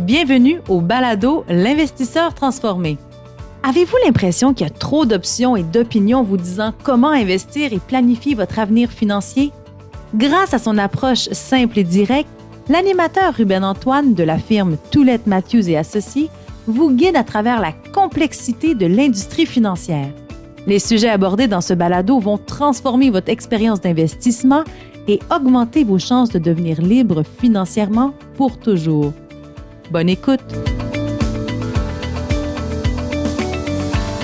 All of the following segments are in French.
Bienvenue au balado L'investisseur transformé. Avez-vous l'impression qu'il y a trop d'options et d'opinions vous disant comment investir et planifier votre avenir financier? Grâce à son approche simple et directe, l'animateur Ruben Antoine de la firme Toulette Matthews et Associés vous guide à travers la complexité de l'industrie financière. Les sujets abordés dans ce balado vont transformer votre expérience d'investissement et augmenter vos chances de devenir libre financièrement pour toujours. Bonne écoute!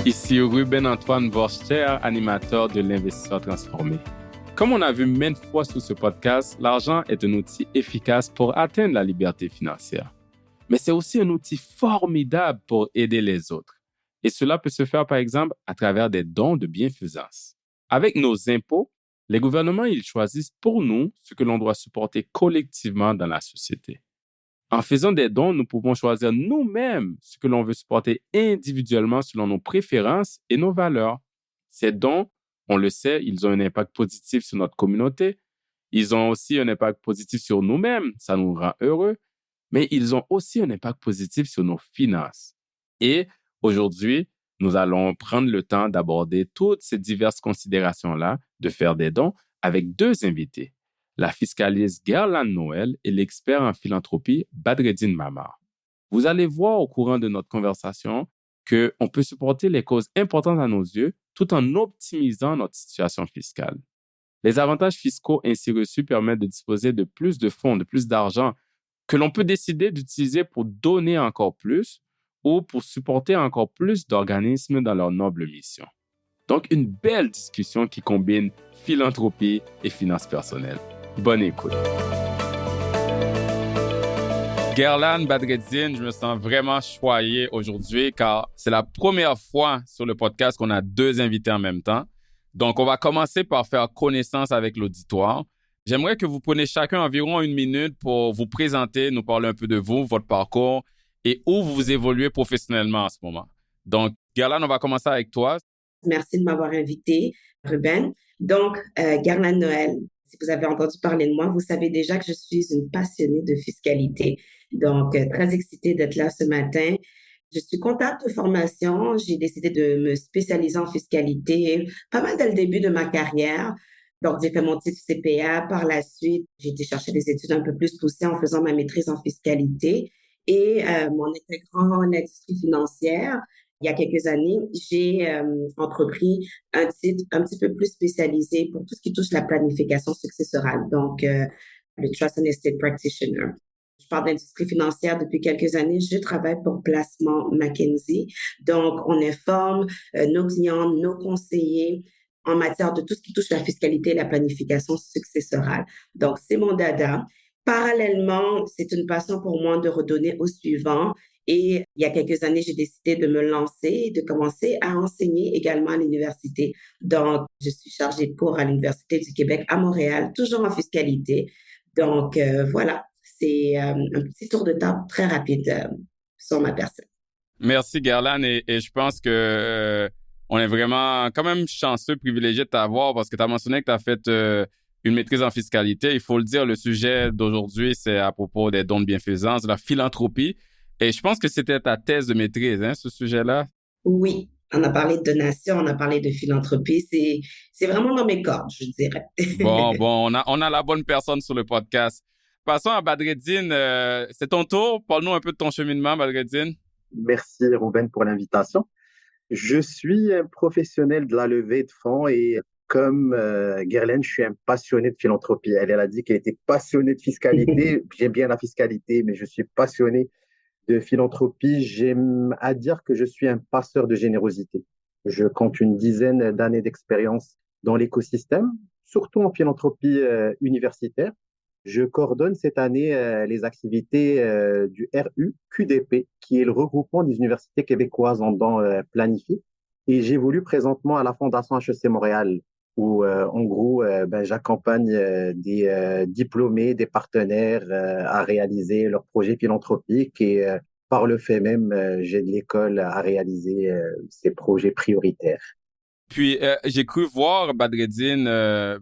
Ici Ruben Antoine Vorster, animateur de l'Investisseur transformé. Comme on a vu maintes fois sur ce podcast, l'argent est un outil efficace pour atteindre la liberté financière. Mais c'est aussi un outil formidable pour aider les autres. Et cela peut se faire par exemple à travers des dons de bienfaisance. Avec nos impôts, les gouvernements ils choisissent pour nous ce que l'on doit supporter collectivement dans la société. En faisant des dons, nous pouvons choisir nous-mêmes ce que l'on veut supporter individuellement selon nos préférences et nos valeurs. Ces dons, on le sait, ils ont un impact positif sur notre communauté. Ils ont aussi un impact positif sur nous-mêmes, ça nous rend heureux. Mais ils ont aussi un impact positif sur nos finances. Et aujourd'hui, nous allons prendre le temps d'aborder toutes ces diverses considérations-là, de faire des dons avec deux invités. La fiscaliste Guerlaine Noël et l'expert en philanthropie Badreddine Mamar. Vous allez voir au courant de notre conversation qu'on peut supporter les causes importantes à nos yeux tout en optimisant notre situation fiscale. Les avantages fiscaux ainsi reçus permettent de disposer de plus de fonds, de plus d'argent que l'on peut décider d'utiliser pour donner encore plus ou pour supporter encore plus d'organismes dans leur noble mission. Donc, une belle discussion qui combine philanthropie et finances personnelles. Bonne écoute. Guerlaine, Badreddine, je me sens vraiment choyé aujourd'hui car c'est la première fois sur le podcast qu'on a deux invités en même temps. Donc, on va commencer par faire connaissance avec l'auditoire. J'aimerais que vous preniez chacun environ 1 minute pour vous présenter, nous parler un peu de vous, votre parcours et où vous évoluez professionnellement en ce moment. Donc, Guerlaine, on va commencer avec toi. Merci de m'avoir invité, Ruben. Donc, Guerlaine Noël, si vous avez entendu parler de moi, vous savez déjà que je suis une passionnée de fiscalité. Donc, très excitée d'être là ce matin. Je suis comptable de formation. J'ai décidé de me spécialiser en fiscalité pas mal dès le début de ma carrière. Donc, j'ai fait mon titre CPA. Par la suite, j'ai été chercher des études un peu plus poussées en faisant ma maîtrise en fiscalité. Et mon intégrant l'industrie financière, il y a quelques années, j'ai entrepris un titre un petit peu plus spécialisé pour tout ce qui touche la planification successorale, donc le Trust and Estate Practitioner. Je parle d'industrie financière depuis quelques années. Je travaille pour Placement McKinsey. Donc, on informe nos clients, nos conseillers en matière de tout ce qui touche la fiscalité et la planification successorale. Donc, c'est mon dada. Parallèlement, c'est une passion pour moi de redonner au suivant. Et il y a quelques années, j'ai décidé de me lancer et de commencer à enseigner également à l'université. Donc, je suis chargée de cours à l'Université du Québec à Montréal, toujours en fiscalité. Donc, voilà, c'est un petit tour de table très rapide sur ma personne. Merci, Guerlaine. Et je pense que on est vraiment quand même chanceux, privilégié de t'avoir parce que tu as mentionné que tu as fait une maîtrise en fiscalité. Il faut le dire, le sujet d'aujourd'hui, c'est à propos des dons de bienfaisance, de la philanthropie. Et je pense que c'était ta thèse de maîtrise, hein, ce sujet-là? Oui, on a parlé de donation, on a parlé de philanthropie. C'est vraiment dans mes cordes, je dirais. Bon, on a la bonne personne sur le podcast. Passons à Badreddine. C'est ton tour. Parle-nous un peu de ton cheminement, Badreddine. Merci, Ruben, pour l'invitation. Je suis un professionnel de la levée de fonds et comme Guerlaine, je suis un passionné de philanthropie. Elle a dit qu'elle était passionnée de fiscalité. J'aime bien la fiscalité, mais je suis passionné de philanthropie. J'aime à dire que je suis un passeur de générosité. Je compte une dizaine d'années d'expérience dans l'écosystème, surtout en philanthropie universitaire. Je coordonne cette année les activités du RUQDP, qui est le regroupement des universités québécoises en dons planifiés. Et j'évolue présentement à la Fondation HEC Montréal, où en gros, j'accompagne des diplômés, des partenaires à réaliser leurs projets philanthropiques et par le fait même, j'aide l'école à réaliser ses projets prioritaires. Puis, j'ai cru voir, Badreddine,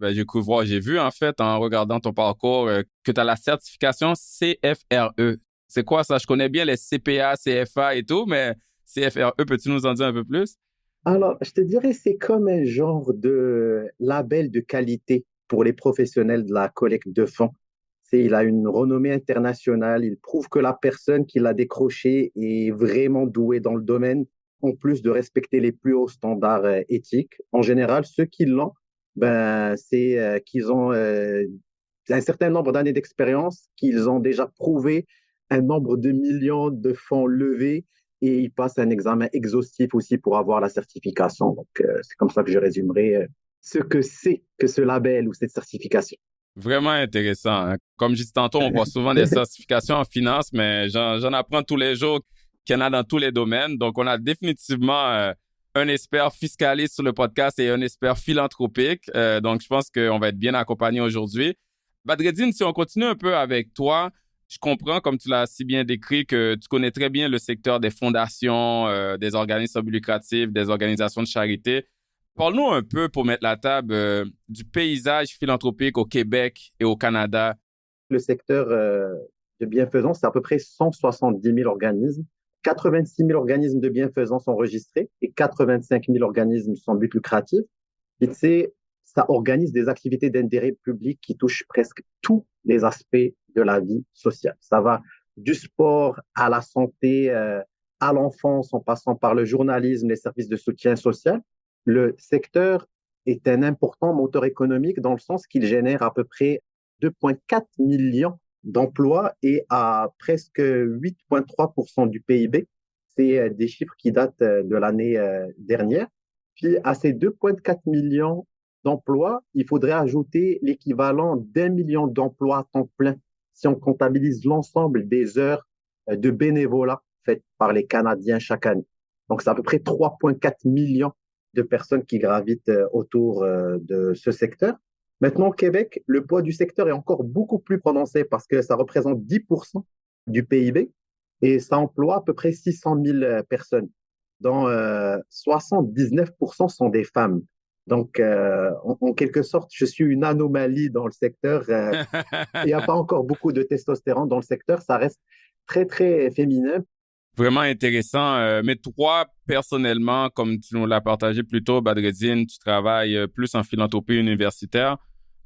j'ai vu en fait en regardant ton parcours que tu as la certification CFRE. C'est quoi ça? Je connais bien les CPA, CFA et tout, mais CFRE, peux-tu nous en dire un peu plus? Alors, je te dirais, c'est comme un genre de label de qualité pour les professionnels de la collecte de fonds. Il a une renommée internationale. Il prouve que la personne qui l'a décroché est vraiment douée dans le domaine, en plus de respecter les plus hauts standards éthiques. En général, ceux qui l'ont, c'est qu'ils ont un certain nombre d'années d'expérience, qu'ils ont déjà prouvé un nombre de millions de fonds levés et ils passent un examen exhaustif aussi pour avoir la certification. Donc, c'est comme ça que je résumerai ce que c'est que ce label ou cette certification. Vraiment intéressant, hein. Comme je disais tantôt, on voit souvent des certifications en finance, mais j'en apprends tous les jours qu'il y en a dans tous les domaines. Donc, on a définitivement un expert fiscaliste sur le podcast et un expert philanthropique. Donc, je pense qu'on va être bien accompagné aujourd'hui. Badreddine, si on continue un peu avec toi, je comprends, comme tu l'as si bien décrit, que tu connais très bien le secteur des fondations, des organismes à but lucratif, des organisations de charité. Parle-nous un peu, pour mettre la table, du paysage philanthropique au Québec et au Canada. Le secteur de bienfaisance, c'est à peu près 170 000 organismes. 86 000 organismes de bienfaisance enregistrés et 85 000 organismes sans but lucratif. Et tu sais, ça organise des activités d'intérêt public qui touchent presque tous les aspects de la vie sociale. Ça va du sport à la santé, à l'enfance, en passant par le journalisme, les services de soutien social. Le secteur est un important moteur économique dans le sens qu'il génère à peu près 2,4 millions d'emplois et à presque 8,3% du PIB. C'est des chiffres qui datent de l'année dernière. Puis à ces 2,4 millions d'emplois, il faudrait ajouter l'équivalent d'1 million d'emplois à temps plein si on comptabilise l'ensemble des heures de bénévolat faites par les Canadiens chaque année. Donc, c'est à peu près 3,4 millions de personnes qui gravitent autour de ce secteur. Maintenant, au Québec, le poids du secteur est encore beaucoup plus prononcé parce que ça représente 10% du PIB et ça emploie à peu près 600 000 personnes, dont 79% sont des femmes. Donc, en quelque sorte, je suis une anomalie dans le secteur. Il n'y a pas encore beaucoup de testostérone dans le secteur. Ça reste très, très féminin. Vraiment intéressant. Mais toi, personnellement, comme tu nous l'as partagé plus tôt, Badreddine, tu travailles plus en philanthropie universitaire.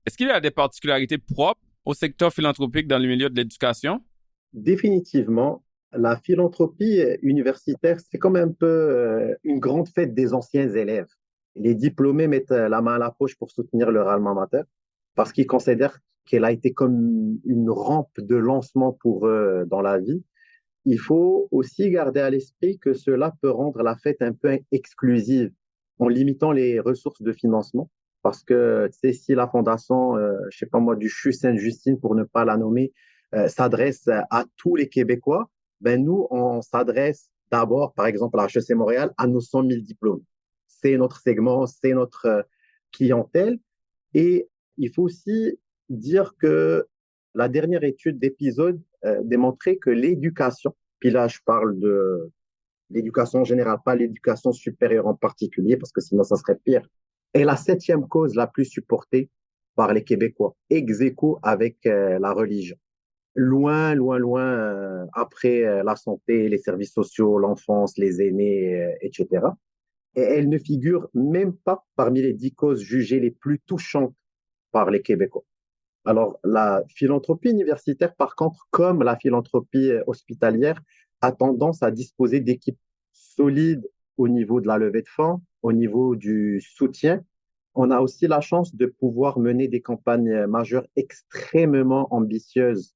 Est-ce qu'il y a des particularités propres au secteur philanthropique dans le milieu de l'éducation? Définitivement, la philanthropie universitaire, c'est comme un peu une grande fête des anciens élèves. Les diplômés mettent la main à la poche pour soutenir leur alma mater parce qu'ils considèrent qu'elle a été comme une rampe de lancement pour eux dans la vie. Il faut aussi garder à l'esprit que cela peut rendre la fête un peu exclusive en limitant les ressources de financement. Parce que, tu sais, si la fondation, je sais pas moi, du CHU Sainte-Justine, pour ne pas la nommer, s'adresse à tous les Québécois, ben nous, on s'adresse d'abord, par exemple, à HEC Montréal, à nos 100 000 diplômes. C'est notre segment, c'est notre clientèle. Et il faut aussi dire que la dernière étude d'épisode démontrait que l'éducation, puis là je parle de l'éducation en général, pas l'éducation supérieure en particulier, parce que sinon ça serait pire, est la 7e cause la plus supportée par les Québécois, ex aequo avec la religion. Loin, loin, loin après la santé, les services sociaux, l'enfance, les aînés, etc. Et elle ne figure même pas parmi les 10 causes jugées les plus touchantes par les Québécois. Alors, la philanthropie universitaire, par contre, comme la philanthropie hospitalière, a tendance à disposer d'équipes solides au niveau de la levée de fonds, au niveau du soutien. On a aussi la chance de pouvoir mener des campagnes majeures extrêmement ambitieuses.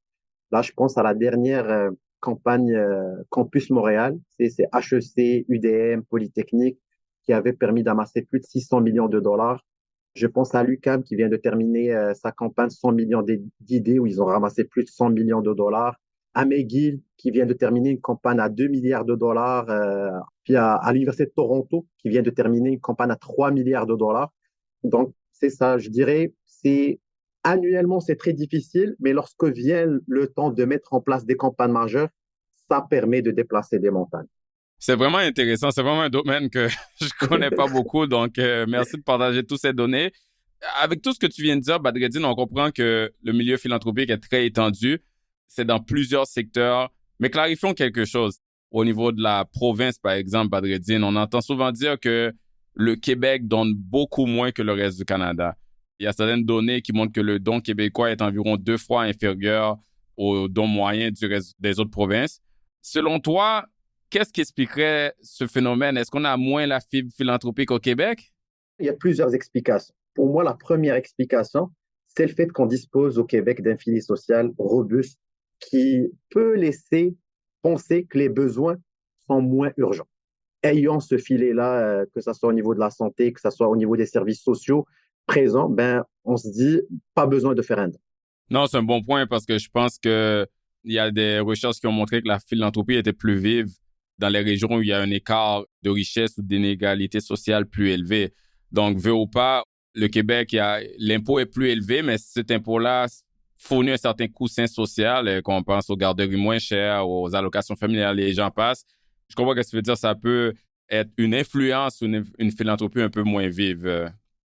Là, je pense à la dernière campagne Campus Montréal, c'est HEC, UDM, Polytechnique, qui avait permis d'amasser plus de 600 millions de dollars. Je pense à l'UQAM qui vient de terminer sa campagne 100 millions d'idées où ils ont ramassé plus de 100 millions de dollars. À McGill qui vient de terminer une campagne à 2 milliards de dollars. Puis à l'Université de Toronto qui vient de terminer une campagne à 3 milliards de dollars. Donc, c'est ça, je dirais, annuellement, c'est très difficile, mais lorsque vient le temps de mettre en place des campagnes majeures, ça permet de déplacer des montagnes. C'est vraiment intéressant. C'est vraiment un domaine que je connais pas beaucoup. Donc, merci de partager toutes ces données. Avec tout ce que tu viens de dire, Badreddine, on comprend que le milieu philanthropique est très étendu. C'est dans plusieurs secteurs, Mais clarifions quelque chose. Au niveau de la province, par exemple, Badreddine, on entend souvent dire que le Québec donne beaucoup moins que le reste du Canada. Il y a certaines données qui montrent que le don québécois est environ 2 fois inférieur au don moyen du reste des autres provinces. Selon toi, qu'est-ce qui expliquerait ce phénomène? Est-ce qu'on a moins la fibre philanthropique au Québec? Il y a plusieurs explications. Pour moi, la première explication, c'est le fait qu'on dispose au Québec d'un filet social robuste qui peut laisser penser que les besoins sont moins urgents. Ayant ce filet-là, que ce soit au niveau de la santé, que ce soit au niveau des services sociaux présents, ben, on se dit pas besoin de faire un don. Non, c'est un bon point parce que je pense que il y a des recherches qui ont montré que la philanthropie était plus vive dans les régions où il y a un écart de richesse ou d'inégalité sociale plus élevé. Donc, veut ou pas, le Québec, l'impôt est plus élevé, mais cet impôt-là fournit un certain coussin social, quand on pense aux garderies moins chères, aux allocations familiales, et j'en passe. Je comprends ce que ça veut dire, ça peut être une influence ou une philanthropie un peu moins vive.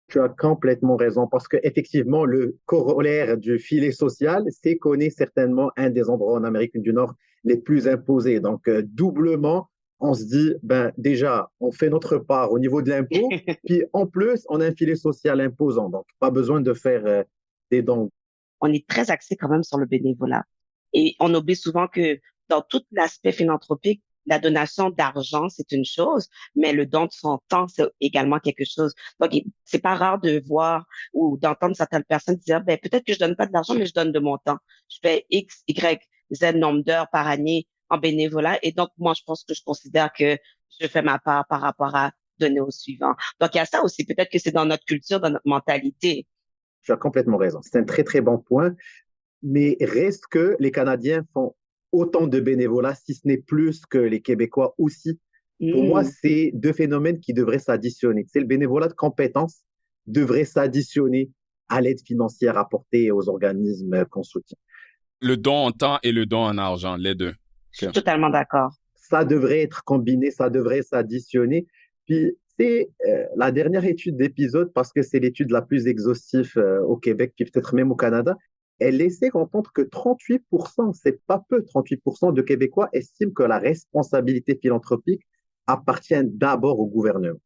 Tu as complètement raison parce qu'effectivement, le corollaire du filet social, c'est qu'on est certainement un des endroits en Amérique du Nord les plus imposés. Donc, doublement, on se dit, ben, déjà, on fait notre part au niveau de l'impôt, puis en plus, on a un filet social imposant. Donc, pas besoin de faire des dons. On est très axé quand même sur le bénévolat. Et on oublie souvent que dans tout l'aspect philanthropique, la donation d'argent, c'est une chose, mais le don de son temps, c'est également quelque chose. Donc, c'est pas rare de voir ou d'entendre certaines personnes dire, ben, peut-être que je donne pas de l'argent, mais je donne de mon temps. Je fais X, Y, Z nombre d'heures par année en bénévolat. Et donc, moi, je pense que je considère que je fais ma part par rapport à donner au suivant. Donc, il y a ça aussi. Peut-être que c'est dans notre culture, dans notre mentalité. Tu as complètement raison. C'est un très, très bon point. Mais reste que les Canadiens font autant de bénévolat, si ce n'est plus que les Québécois aussi. Pour moi, Mm. c'est deux phénomènes qui devraient s'additionner. C'est le bénévolat de compétences devrait s'additionner à l'aide financière apportée aux organismes qu'on soutient. Le don en temps et le don en argent, les deux. Je suis OK. totalement d'accord. Ça devrait être combiné, ça devrait s'additionner. Puis, c'est la dernière étude d'épisode, parce que c'est l'étude la plus exhaustive au Québec, puis peut-être même au Canada, elle laissait entendre que 38%, c'est pas peu, 38% de Québécois estiment que la responsabilité philanthropique appartient d'abord au gouvernement.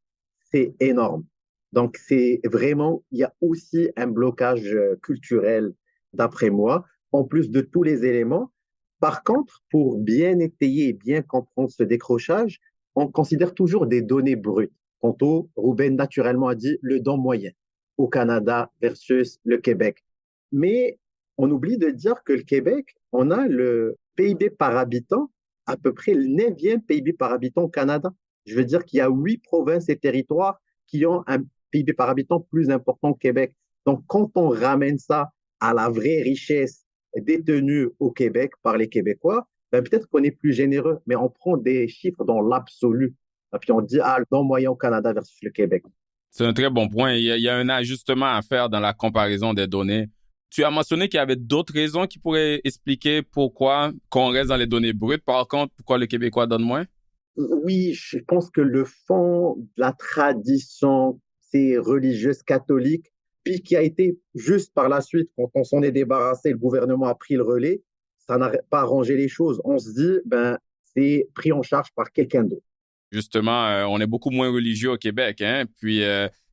C'est énorme. Donc, c'est vraiment, il y a aussi un blocage culturel, d'après moi, en plus de tous les éléments. Par contre, pour bien étayer et bien comprendre ce décrochage, on considère toujours des données brutes. Tantôt, Ruben naturellement a dit le don moyen au Canada versus le Québec. Mais on oublie de dire que le Québec, on a le PIB par habitant, à peu près le 9e PIB par habitant au Canada. Je veux dire qu'il y a 8 provinces et territoires qui ont un PIB par habitant plus important au Québec. Donc, quand on ramène ça à la vraie richesse détenue au Québec par les Québécois, ben peut-être qu'on est plus généreux, mais on prend des chiffres dans l'absolu. Et puis on dit, ah, le don moyen au Canada versus le Québec. C'est un très bon point. Il y a un ajustement à faire dans la comparaison des données. Tu as mentionné qu'il y avait d'autres raisons qui pourraient expliquer pourquoi qu'on reste dans les données brutes. Par contre, pourquoi le Québécois donne moins? Oui, je pense que le fond de la tradition, c'est religieuse catholique, puis qui a été juste par la suite, quand on s'en est débarrassé, le gouvernement a pris le relais, ça n'a pas arrangé les choses. On se dit, ben, c'est pris en charge par quelqu'un d'autre. Justement, on est beaucoup moins religieux au Québec, hein? Puis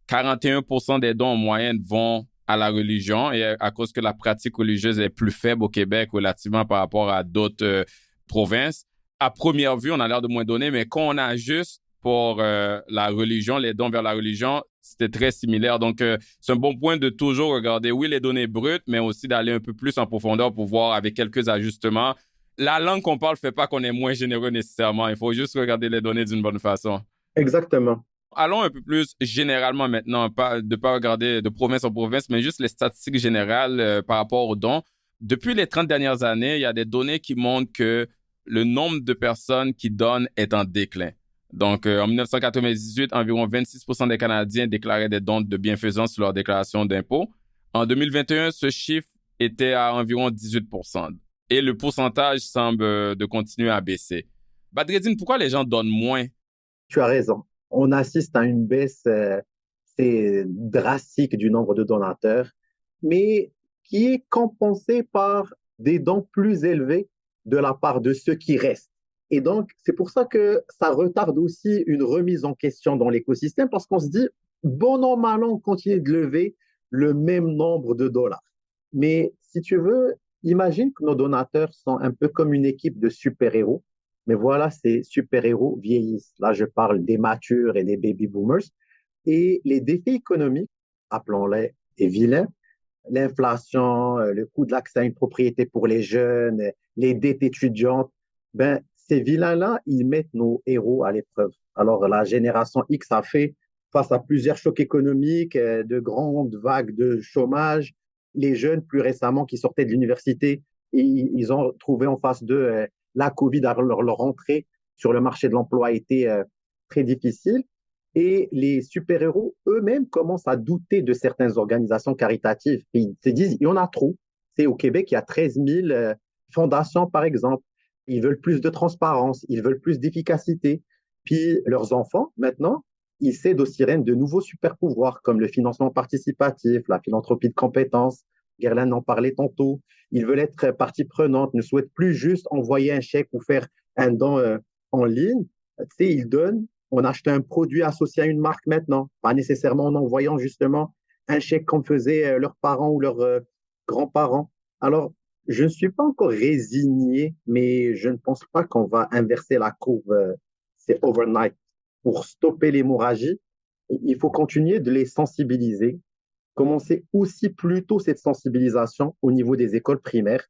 41% des dons en moyenne vont à la religion et à cause que la pratique religieuse est plus faible au Québec relativement par rapport à d'autres provinces. À première vue, on a l'air de moins donner, mais quand on ajuste pour la religion, les dons vers la religion, c'était très similaire. Donc, c'est un bon point de toujours regarder, oui, les données brutes, mais aussi d'aller un peu plus en profondeur pour voir avec quelques ajustements. La langue qu'on parle fait pas qu'on est moins généreux nécessairement. Il faut juste regarder les données d'une bonne façon. Exactement. Allons un peu plus généralement maintenant, pas regarder de province en province, mais juste les statistiques générales par rapport aux dons. Depuis les 30 dernières années, il y a des données qui montrent que le nombre de personnes qui donnent est en déclin. Donc, en 1998, environ 26% des Canadiens déclaraient des dons de bienfaisance sur leur déclaration d'impôt. En 2021, ce chiffre était à environ 18%. Et le pourcentage semble de continuer à baisser. Badreddine, pourquoi les gens donnent moins? Tu as raison. On assiste à une baisse c'est drastique du nombre de donateurs, mais qui est compensée par des dons plus élevés de la part de ceux qui restent. Et donc, c'est pour ça que ça retarde aussi une remise en question dans l'écosystème parce qu'on se dit, bon an, mal an, on continue de lever le même nombre de dollars. Mais si tu veux, imagine que nos donateurs sont un peu comme une équipe de super-héros. Mais voilà, ces super-héros vieillissent. Là, je parle des matures et des baby-boomers. Et les défis économiques, appelons-les des vilains, l'inflation, le coût de l'accès à une propriété pour les jeunes, les dettes étudiantes, ben, ces vilains-là, ils mettent nos héros à l'épreuve. Alors, la génération X a fait face à plusieurs chocs économiques, de grandes vagues de chômage. Les jeunes, plus récemment, qui sortaient de l'université, ils ont trouvé en face d'eux la Covid, alors leur entrée sur le marché de l'emploi a été très difficile. Et les super-héros eux-mêmes commencent à douter de certaines organisations caritatives. Et ils se disent, il y en a trop. C'est au Québec, il y a 13 000 fondations, par exemple. Ils veulent plus de transparence, ils veulent plus d'efficacité. Puis leurs enfants, maintenant, ils cèdent aux sirènes de nouveaux super-pouvoirs, comme le financement participatif, la philanthropie de compétences. Guerlain en parlait tantôt. Ils veulent être partie prenante, ne souhaitent plus juste envoyer un chèque ou faire un don en ligne. Tu sais, ils donnent. On achète un produit associé à une marque maintenant, pas nécessairement en envoyant justement un chèque comme faisaient leurs parents ou leurs grands-parents. Alors, je ne suis pas encore résigné, mais je ne pense pas qu'on va inverser la courbe, c'est overnight. Pour stopper l'hémorragie, il faut continuer de les sensibiliser, commencer aussi plus tôt cette sensibilisation au niveau des écoles primaires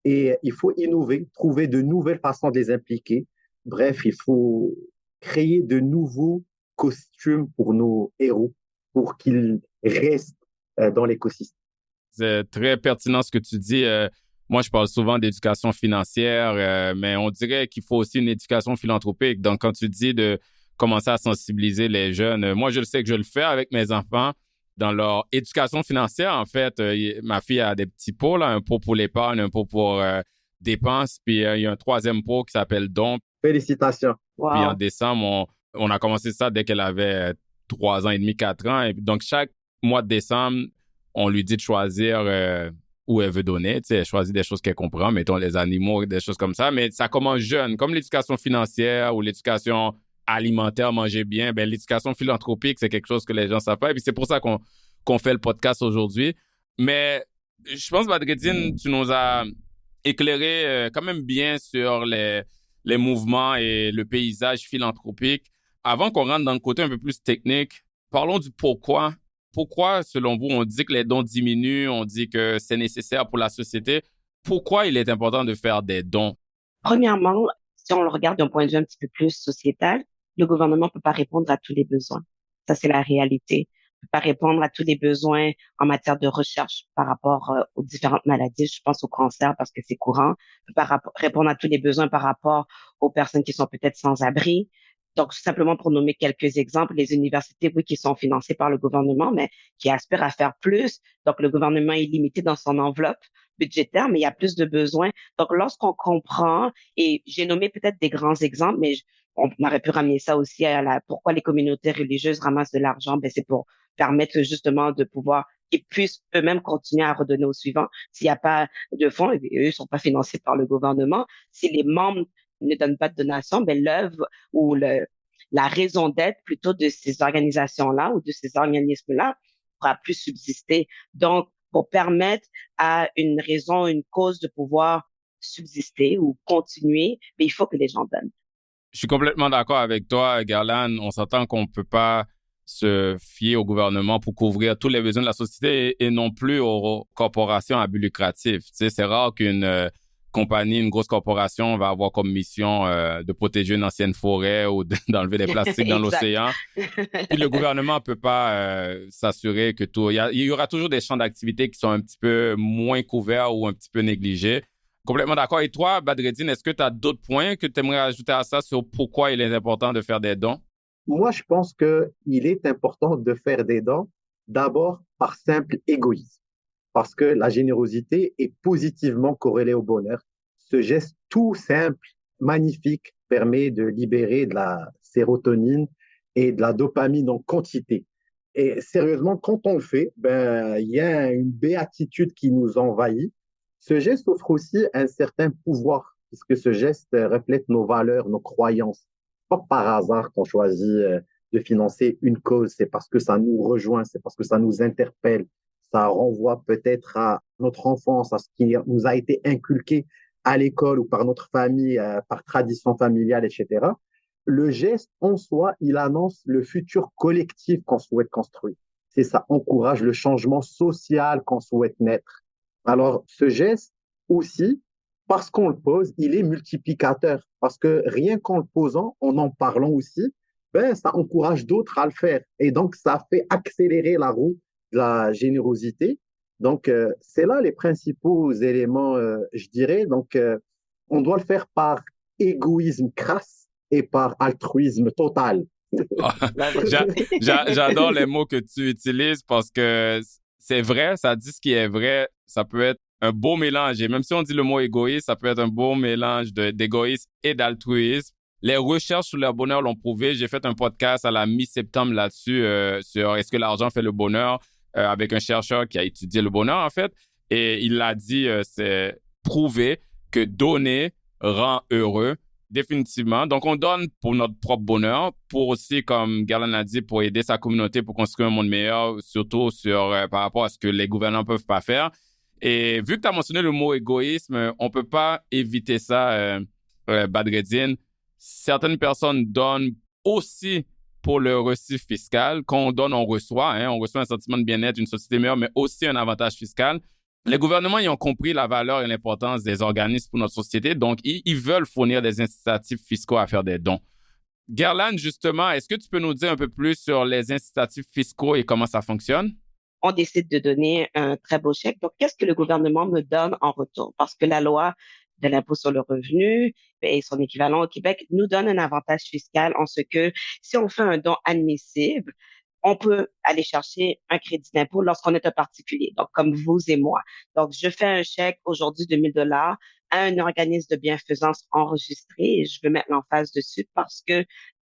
et il faut innover, trouver de nouvelles façons de les impliquer. Bref, il faut créer de nouveaux costumes pour nos héros pour qu'ils restent dans l'écosystème. C'est très pertinent ce que tu dis. Moi, je parle souvent d'éducation financière, mais on dirait qu'il faut aussi une éducation philanthropique. Donc, quand tu dis de commencer à sensibiliser les jeunes, moi, je le sais que je le fais avec mes enfants dans leur éducation financière. En fait, ma fille a des petits pots, là, un pot pour l'épargne, un pot pour dépenses, puis il y a un troisième pot qui s'appelle don. Félicitations. Puis en Wow. décembre, on a commencé ça dès qu'elle avait 3 ans et demi, 4 ans. Et donc, chaque mois de décembre, on lui dit de choisir où elle veut donner. Tu sais, elle choisit des choses qu'elle comprend, mettons les animaux, des choses comme ça. Mais ça commence jeune, comme l'éducation financière ou l'éducation alimentaire, manger bien. Ben, l'éducation philanthropique, c'est quelque chose que les gens savent pas. Et puis, c'est pour ça qu'on fait le podcast aujourd'hui. Mais je pense, Badreddine, tu nous as éclairé quand même bien sur les mouvements et le paysage philanthropique. Avant qu'on rentre dans le côté un peu plus technique, parlons du pourquoi. Pourquoi, selon vous, on dit que les dons diminuent, on dit que c'est nécessaire pour la société. Pourquoi il est important de faire des dons? Premièrement, si on le regarde d'un point de vue un petit peu plus sociétal, le gouvernement peut pas répondre à tous les besoins. Ça, c'est la réalité. Il peut pas répondre à tous les besoins en matière de recherche par rapport aux différentes maladies. Je pense au cancer parce que c'est courant. Il peut pas répondre à tous les besoins par rapport aux personnes qui sont peut-être sans abri. Donc, simplement pour nommer quelques exemples, les universités, oui, qui sont financées par le gouvernement, mais qui aspirent à faire plus. Donc, le gouvernement est limité dans son enveloppe budgétaire, mais il y a plus de besoins. Donc, lorsqu'on comprend, et j'ai nommé peut-être des grands exemples, mais on aurait pu ramener ça aussi à pourquoi les communautés religieuses ramassent de l'argent, ben c'est pour permettre justement de pouvoir qu'ils puissent eux-mêmes continuer à redonner aux suivants. S'il n'y a pas de fonds, et eux ne sont pas financés par le gouvernement. Si les membres ne donnent pas de donation, ben l'œuvre ou la raison d'être plutôt de ces organisations-là ou de ces organismes-là pourra plus subsister. Donc, pour permettre à une raison, une cause de pouvoir subsister ou continuer, mais il faut que les gens donnent. Je suis complètement d'accord avec toi, Garland. On s'entend qu'on peut pas se fier au gouvernement pour couvrir tous les besoins de la société et non plus aux corporations à but lucratif. Tu sais, c'est rare qu'une compagnie, une grosse corporation va avoir comme mission de protéger une ancienne forêt ou d'enlever des plastiques dans l'océan. Puis le gouvernement peut pas s'assurer que tout... Il y aura toujours des champs d'activité qui sont un petit peu moins couverts ou un petit peu négligés. Complètement d'accord. Et toi, Badreddine, est-ce que tu as d'autres points que tu aimerais ajouter à ça sur pourquoi il est important de faire des dons? Moi, je pense qu'il est important de faire des dons d'abord par simple égoïsme, parce que la générosité est positivement corrélée au bonheur. Ce geste tout simple, magnifique, permet de libérer de la sérotonine et de la dopamine en quantité. Et sérieusement, quand on le fait, ben, il y a une béatitude qui nous envahit. Ce geste offre aussi un certain pouvoir puisque ce geste reflète nos valeurs, nos croyances. Pas par hasard qu'on choisit de financer une cause, c'est parce que ça nous rejoint, c'est parce que ça nous interpelle, ça renvoie peut-être à notre enfance, à ce qui nous a été inculqué à l'école ou par notre famille, par tradition familiale, etc. Le geste en soi, il annonce le futur collectif qu'on souhaite construire. C'est ça, encourage le changement social qu'on souhaite naître. Alors, ce geste aussi, parce qu'on le pose, il est multiplicateur. Parce que rien qu'en le posant, en parlant aussi, ben, ça encourage d'autres à le faire. Et donc, ça fait accélérer la roue de la générosité. Donc, c'est là les principaux éléments, je dirais. Donc, on doit le faire par égoïsme crasse et par altruisme total. J'adore les mots que tu utilises parce que c'est vrai, ça dit ce qui est vrai. Ça peut être un beau mélange. Et même si on dit le mot égoïste, ça peut être un beau mélange d'égoïsme et d'altruisme. Les recherches sur le bonheur l'ont prouvé. J'ai fait un podcast à la mi-septembre là-dessus sur est-ce que l'argent fait le bonheur avec un chercheur qui a étudié le bonheur, en fait. Et il l'a dit, c'est prouvé que donner rend heureux. Définitivement. Donc, on donne pour notre propre bonheur, pour aussi, comme Garland a dit, pour aider sa communauté, pour construire un monde meilleur, surtout par rapport à ce que les gouvernants ne peuvent pas faire. Et vu que tu as mentionné le mot égoïsme, on ne peut pas éviter ça, Badreddine. Certaines personnes donnent aussi pour le reçu fiscal. Quand on donne, on reçoit. On reçoit un sentiment de bien-être, une société meilleure, mais aussi un avantage fiscal. Les gouvernements, ils ont compris la valeur et l'importance des organismes pour notre société, donc ils veulent fournir des incitatifs fiscaux à faire des dons. Garland, justement, est-ce que tu peux nous dire un peu plus sur les incitatifs fiscaux et comment ça fonctionne? On décide de donner un très beau chèque. Donc, qu'est-ce que le gouvernement me donne en retour? Parce que la loi de l'impôt sur le revenu et son équivalent au Québec nous donne un avantage fiscal en ce que si on fait un don admissible, on peut aller chercher un crédit d'impôt lorsqu'on est un particulier, donc comme vous et moi. Donc, je fais un chèque aujourd'hui de 1 000 $ à un organisme de bienfaisance enregistré et je veux mettre l'emphase dessus parce que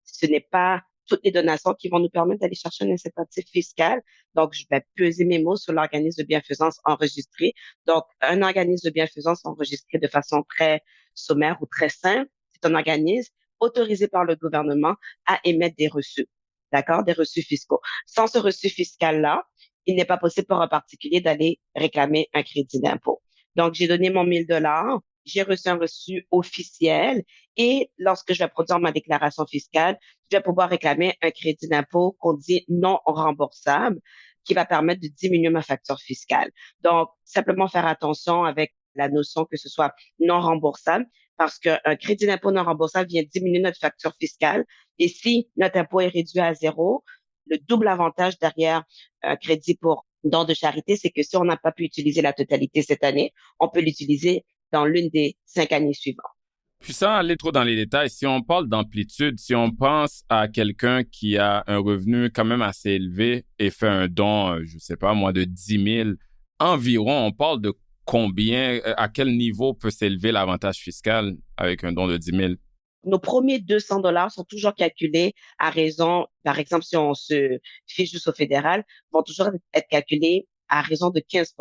ce n'est pas toutes les donations qui vont nous permettre d'aller chercher un incitatif fiscal. Donc, je vais peser mes mots sur l'organisme de bienfaisance enregistré. Donc, un organisme de bienfaisance enregistré de façon très sommaire ou très simple, c'est un organisme autorisé par le gouvernement à émettre des reçus. D'accord? Des reçus fiscaux. Sans ce reçu fiscal-là, il n'est pas possible pour un particulier d'aller réclamer un crédit d'impôt. Donc, j'ai donné mon 1 000 $, j'ai reçu un reçu officiel et lorsque je vais produire ma déclaration fiscale, je vais pouvoir réclamer un crédit d'impôt qu'on dit non remboursable qui va permettre de diminuer ma facture fiscale. Donc, simplement faire attention avec la notion que ce soit non remboursable parce qu'un crédit d'impôt non remboursable vient diminuer notre facture fiscale. Et si notre impôt est réduit à 0, le double avantage derrière un crédit pour don de charité, c'est que si on n'a pas pu utiliser la totalité cette année, on peut l'utiliser dans l'une des 5 années suivantes. Puis sans aller trop dans les détails, si on parle d'amplitude, si on pense à quelqu'un qui a un revenu quand même assez élevé et fait un don, je sais pas moi, de 10 000 environ, on parle de combien, à quel niveau peut s'élever l'avantage fiscal avec un don de 10 000? Nos premiers 200 $ sont toujours calculés à raison, par exemple, si on se fie juste au fédéral, vont toujours être calculés à raison de 15%.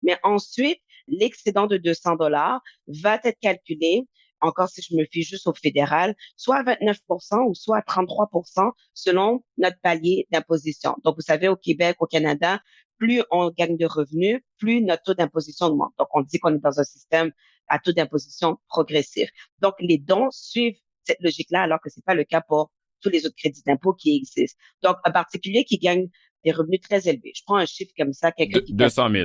Mais ensuite, l'excédent de 200 $ va être calculé, encore si je me fie juste au fédéral, soit à 29% ou soit à 33% selon notre palier d'imposition. Donc, vous savez, au Québec, au Canada, plus on gagne de revenus, plus notre taux d'imposition augmente. Donc, on dit qu'on est dans un système à taux d'imposition progressif. Donc, les dons suivent cette logique-là, alors que c'est pas le cas pour tous les autres crédits d'impôt qui existent. Donc, un particulier qui gagne des revenus très élevés. Je prends un chiffre comme ça, quelqu'un qui gagne 200 000.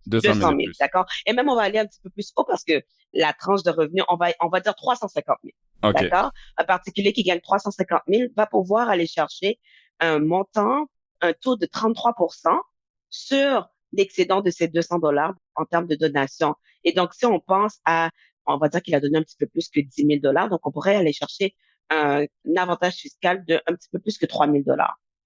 200 000, d'accord? Et même, on va aller un petit peu plus haut parce que la tranche de revenus, on va dire 350 000. Okay. D'accord? Un particulier qui gagne 350 000 va pouvoir aller chercher un montant, un taux de 33% sur l'excédent de ces 200 $ en termes de donation. Et donc, si on pense on va dire qu'il a donné un petit peu plus que 10 000 $, donc on pourrait aller chercher un avantage fiscal de un petit peu plus que 3 000 $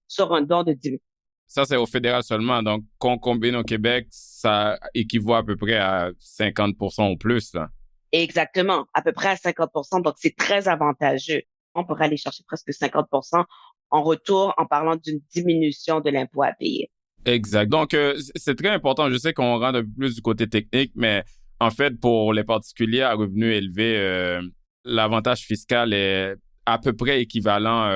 sur un don de 10 000. Ça, c'est au fédéral seulement. Donc, qu'on combine au Québec, ça équivaut à peu près à 50% ou plus, là. Exactement, à peu près à 50%. Donc, c'est très avantageux. On pourrait aller chercher presque 50% en retour en parlant d'une diminution de l'impôt à payer. Exact. Donc, c'est très important. Je sais qu'on rentre un peu plus du côté technique, mais En fait, pour les particuliers à revenus élevés, l'avantage fiscal est à peu près équivalent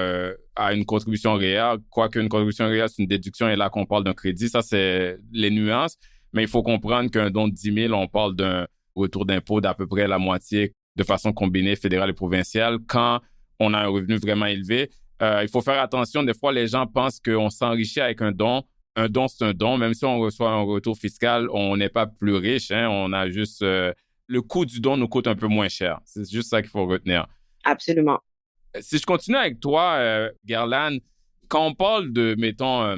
à une contribution réelle, quoique une contribution réelle, c'est une déduction et là qu'on parle d'un crédit, ça c'est les nuances, mais il faut comprendre qu'un don de 10 000, on parle d'un retour d'impôt d'à peu près la moitié de façon combinée fédérale et provinciale quand on a un revenu vraiment élevé. Il faut faire attention, des fois les gens pensent qu'on s'enrichit avec un don. Un don, c'est un don, même si on reçoit un retour fiscal, on n'est pas plus riche, hein, on a juste... le coût du don nous coûte un peu moins cher. C'est juste ça qu'il faut retenir. Absolument. Si je continue avec toi, Gerlane, quand on parle de, mettons,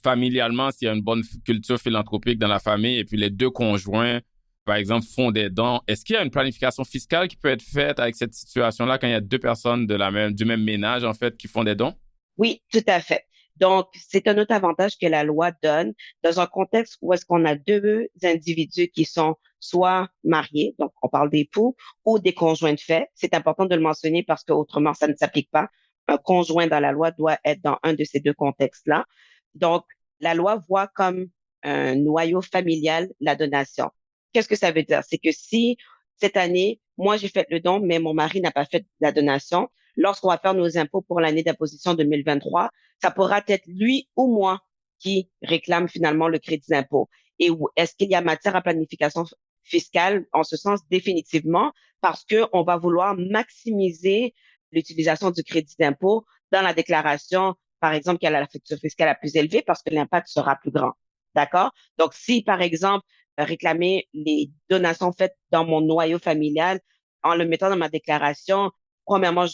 familialement, s'il y a une bonne culture philanthropique dans la famille et puis les deux conjoints, par exemple, font des dons, est-ce qu'il y a une planification fiscale qui peut être faite avec cette situation-là quand il y a deux personnes du même ménage, en fait, qui font des dons? Oui, tout à fait. Donc, c'est un autre avantage que la loi donne dans un contexte où est-ce qu'on a deux individus qui sont soit mariés, donc on parle d'époux, ou des conjoints de fait. C'est important de le mentionner parce que autrement, ça ne s'applique pas. Un conjoint dans la loi doit être dans un de ces deux contextes-là. Donc, la loi voit comme un noyau familial la donation. Qu'est-ce que ça veut dire? C'est que si cette année, moi, j'ai fait le don, mais mon mari n'a pas fait la donation, lorsqu'on va faire nos impôts pour l'année d'imposition 2023, ça pourra être lui ou moi qui réclame finalement le crédit d'impôt. Et est-ce qu'il y a matière à planification fiscale en ce sens définitivement parce que on va vouloir maximiser l'utilisation du crédit d'impôt dans la déclaration, par exemple, qui a la facture fiscale la plus élevée parce que l'impact sera plus grand. D'accord? Donc, si, par exemple, réclamer les donations faites dans mon noyau familial en le mettant dans ma déclaration, premièrement,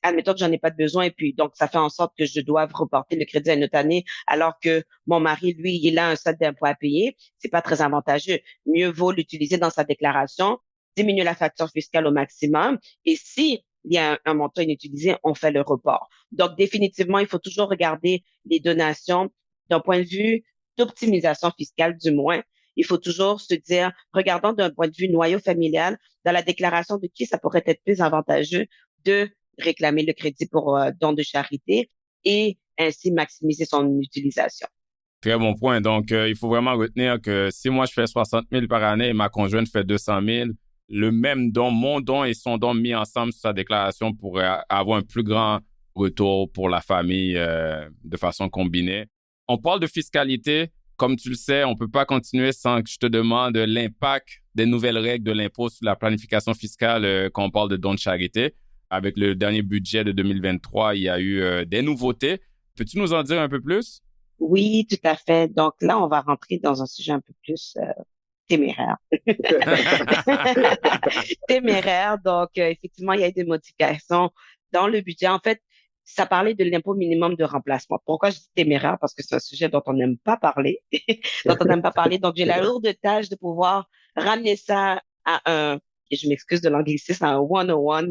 admettons que j'en ai pas de besoin et puis donc ça fait en sorte que je dois reporter le crédit à une autre année alors que mon mari, lui, il a un solde d'impôt à payer. C'est pas très avantageux. Mieux vaut l'utiliser dans sa déclaration, diminuer la facture fiscale au maximum et si il y a un montant inutilisé, on fait le report. Donc définitivement, il faut toujours regarder les donations d'un point de vue d'optimisation fiscale du moins. Il faut toujours se dire, regardons d'un point de vue noyau familial, dans la déclaration de qui ça pourrait être plus avantageux de réclamer le crédit pour don de charité et ainsi maximiser son utilisation. Très bon point. Donc, il faut vraiment retenir que si moi, je fais 60 000 par année et ma conjointe fait 200 000, le même don, mon don et son don mis ensemble sur sa déclaration pourrait avoir un plus grand retour pour la famille de façon combinée. On parle de fiscalité. Comme tu le sais, on peut pas continuer sans que je te demande l'impact des nouvelles règles de l'impôt sur la planification fiscale quand on parle de dons de charité. Avec le dernier budget de 2023, il y a eu des nouveautés. Peux-tu nous en dire un peu plus? Oui, tout à fait. Donc là, on va rentrer dans un sujet un peu plus téméraire. Téméraire. Donc, effectivement, il y a eu des modifications dans le budget. En fait, ça parlait de l'impôt minimum de remplacement. Pourquoi je dis téméraire? Parce que c'est un sujet dont on n'aime pas parler, dont on n'aime pas parler. Donc, j'ai la lourde tâche de pouvoir ramener ça à et je m'excuse de l'anglicisme, à un 101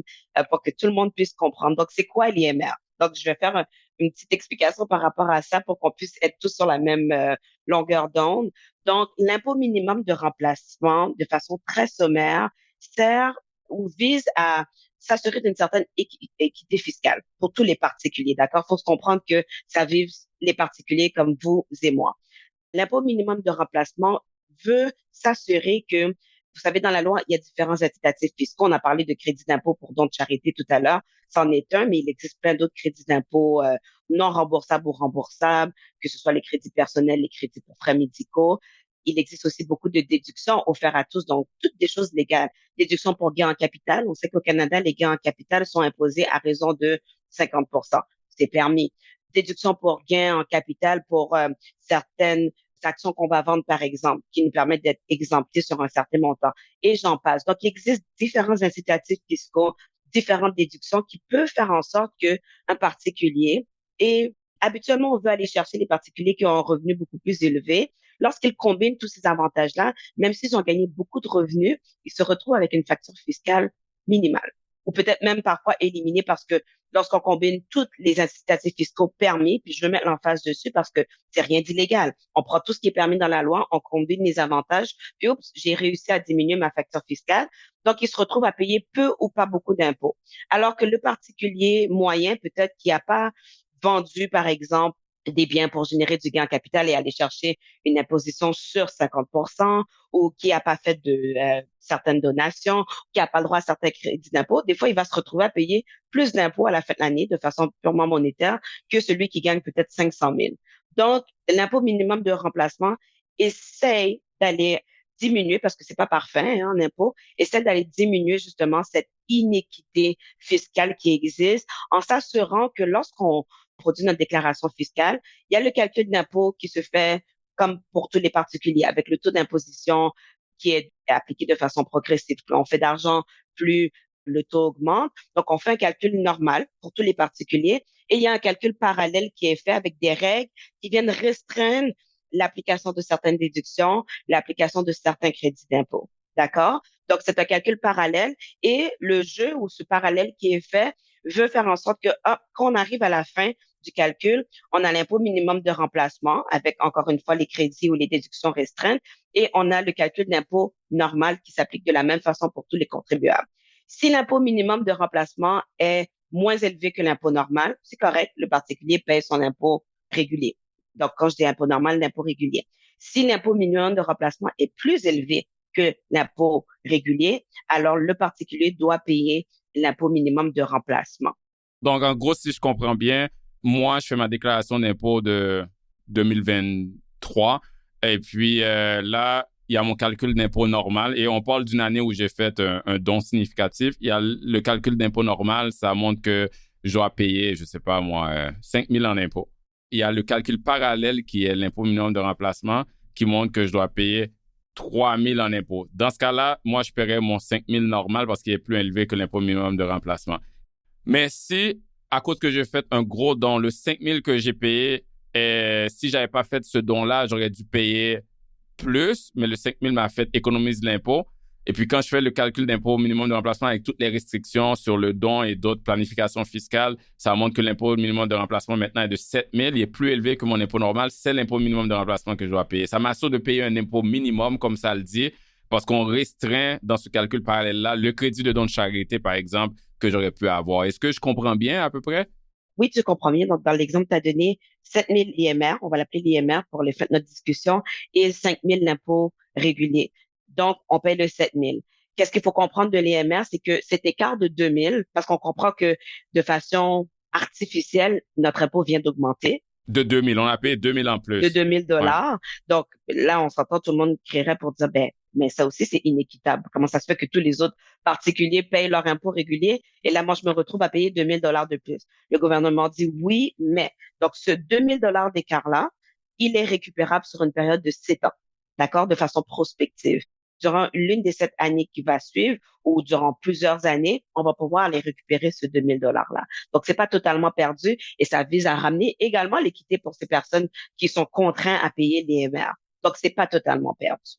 pour que tout le monde puisse comprendre. Donc, c'est quoi l'IMR? Donc, je vais faire une petite explication par rapport à ça pour qu'on puisse être tous sur la même longueur d'onde. Donc, l'impôt minimum de remplacement, de façon très sommaire, sert ou vise à s'assurer d'une certaine équité fiscale pour tous les particuliers. D'accord? Faut se comprendre que ça vise les particuliers comme vous et moi. L'impôt minimum de remplacement veut s'assurer que, vous savez, dans la loi, il y a différents incitatifs fiscaux. On a parlé de crédit d'impôt pour don de charité tout à l'heure. C'en est un, mais il existe plein d'autres crédits d'impôt non remboursables ou remboursables, que ce soit les crédits personnels, les crédits pour frais médicaux. Il existe aussi beaucoup de déductions offertes à tous, donc toutes des choses légales. Déductions pour gains en capital. On sait qu'au Canada, les gains en capital sont imposés à raison de 50%. C'est permis. Déduction pour gains en capital pour certaines actions qu'on va vendre, par exemple, qui nous permettent d'être exemptés sur un certain montant. Et j'en passe. Donc, il existe différents incitatifs fiscaux, différentes déductions qui peuvent faire en sorte que un particulier, et habituellement, on veut aller chercher les particuliers qui ont un revenu beaucoup plus élevé. Lorsqu'ils combinent tous ces avantages-là, même s'ils ont gagné beaucoup de revenus, ils se retrouvent avec une facture fiscale minimale ou peut-être même parfois éliminée parce que lorsqu'on combine tous les incitatifs fiscaux permis, puis je veux mettre l'emphase dessus parce que c'est rien d'illégal. On prend tout ce qui est permis dans la loi, on combine les avantages, puis oups, j'ai réussi à diminuer ma facture fiscale. Donc, il se retrouve à payer peu ou pas beaucoup d'impôts. Alors que le particulier moyen, peut-être qui n'a pas vendu, par exemple, des biens pour générer du gain en capital et aller chercher une imposition sur 50%, ou qui a pas fait de certaines donations, qui a pas le droit à certains crédits d'impôt, des fois, il va se retrouver à payer plus d'impôts à la fin de l'année de façon purement monétaire que celui qui gagne peut-être 500 000. Donc, l'impôt minimum de remplacement essaye d'aller diminuer, parce que c'est pas parfait, hein, en impôt, essaie d'aller diminuer justement cette inéquité fiscale qui existe en s'assurant que lorsqu'on produit notre déclaration fiscale, il y a le calcul d'impôt qui se fait comme pour tous les particuliers, avec le taux d'imposition qui est appliqué de façon progressive. Plus on fait d'argent, plus le taux augmente. Donc, on fait un calcul normal pour tous les particuliers et il y a un calcul parallèle qui est fait avec des règles qui viennent restreindre l'application de certaines déductions, l'application de certains crédits d'impôt. D'accord? Donc, c'est un calcul parallèle et le jeu ou ce parallèle qui est fait veut faire en sorte que, quand on arrive à la fin du calcul, on a l'impôt minimum de remplacement avec, encore une fois, les crédits ou les déductions restreintes et on a le calcul d'impôt normal qui s'applique de la même façon pour tous les contribuables. Si l'impôt minimum de remplacement est moins élevé que l'impôt normal, c'est correct, le particulier paye son impôt régulier. Donc, quand je dis impôt normal, l'impôt régulier. Si l'impôt minimum de remplacement est plus élevé que l'impôt régulier, alors le particulier doit payer l'impôt minimum de remplacement. Donc, en gros, si je comprends bien, moi, je fais ma déclaration d'impôt de 2023 et puis là, il y a mon calcul d'impôt normal et on parle d'une année où j'ai fait un don significatif. Il y a le calcul d'impôt normal, ça montre que je dois payer, je sais pas moi, 5 000 en impôt. Il y a le calcul parallèle qui est l'impôt minimum de remplacement qui montre que je dois payer 3 000 en impôt. Dans ce cas-là, moi, je paierais mon 5 000 normal parce qu'il est plus élevé que l'impôt minimum de remplacement. Mais si, à cause que j'ai fait un gros don, le 5 000 que j'ai payé, si j'avais pas fait ce don-là, j'aurais dû payer plus, mais le 5 000 m'a fait économiser l'impôt. Et puis, quand je fais le calcul d'impôt minimum de remplacement avec toutes les restrictions sur le don et d'autres planifications fiscales, ça montre que l'impôt minimum de remplacement maintenant est de 7 000. Il est plus élevé que mon impôt normal. C'est l'impôt minimum de remplacement que je dois payer. Ça m'assure de payer un impôt minimum, comme ça le dit, parce qu'on restreint dans ce calcul parallèle-là le crédit de don de charité, par exemple, que j'aurais pu avoir. Est-ce que je comprends bien à peu près? Oui, tu comprends bien. Donc, dans l'exemple que tu as donné, 7 000 IMR, on va l'appeler l'IMR pour les fins de notre discussion, et 5 000 l'impôt régulier. Donc, on paye le 7 000. Qu'est-ce qu'il faut comprendre de l'IMR? C'est que cet écart de 2 000, parce qu'on comprend que de façon artificielle, notre impôt vient d'augmenter. De 2 000, on a payé 2 000 en plus. De 2 000 $. Donc, là, on s'entend, tout le monde crierait pour dire, ben, mais ça aussi, c'est inéquitable. Comment ça se fait que tous les autres particuliers payent leur impôt régulier et là, moi, je me retrouve à payer 2 000 $ de plus. Le gouvernement dit oui, mais. Donc, ce 2 000 $ d'écart-là, il est récupérable sur une période de 7 ans, d'accord, de façon prospective. Durant l'une des 7 années qui va suivre ou durant plusieurs années, on va pouvoir aller récupérer ce 2 000 $-là. Donc, c'est pas totalement perdu et ça vise à ramener également l'équité pour ces personnes qui sont contraintes à payer l'IMR. Donc, c'est pas totalement perdu.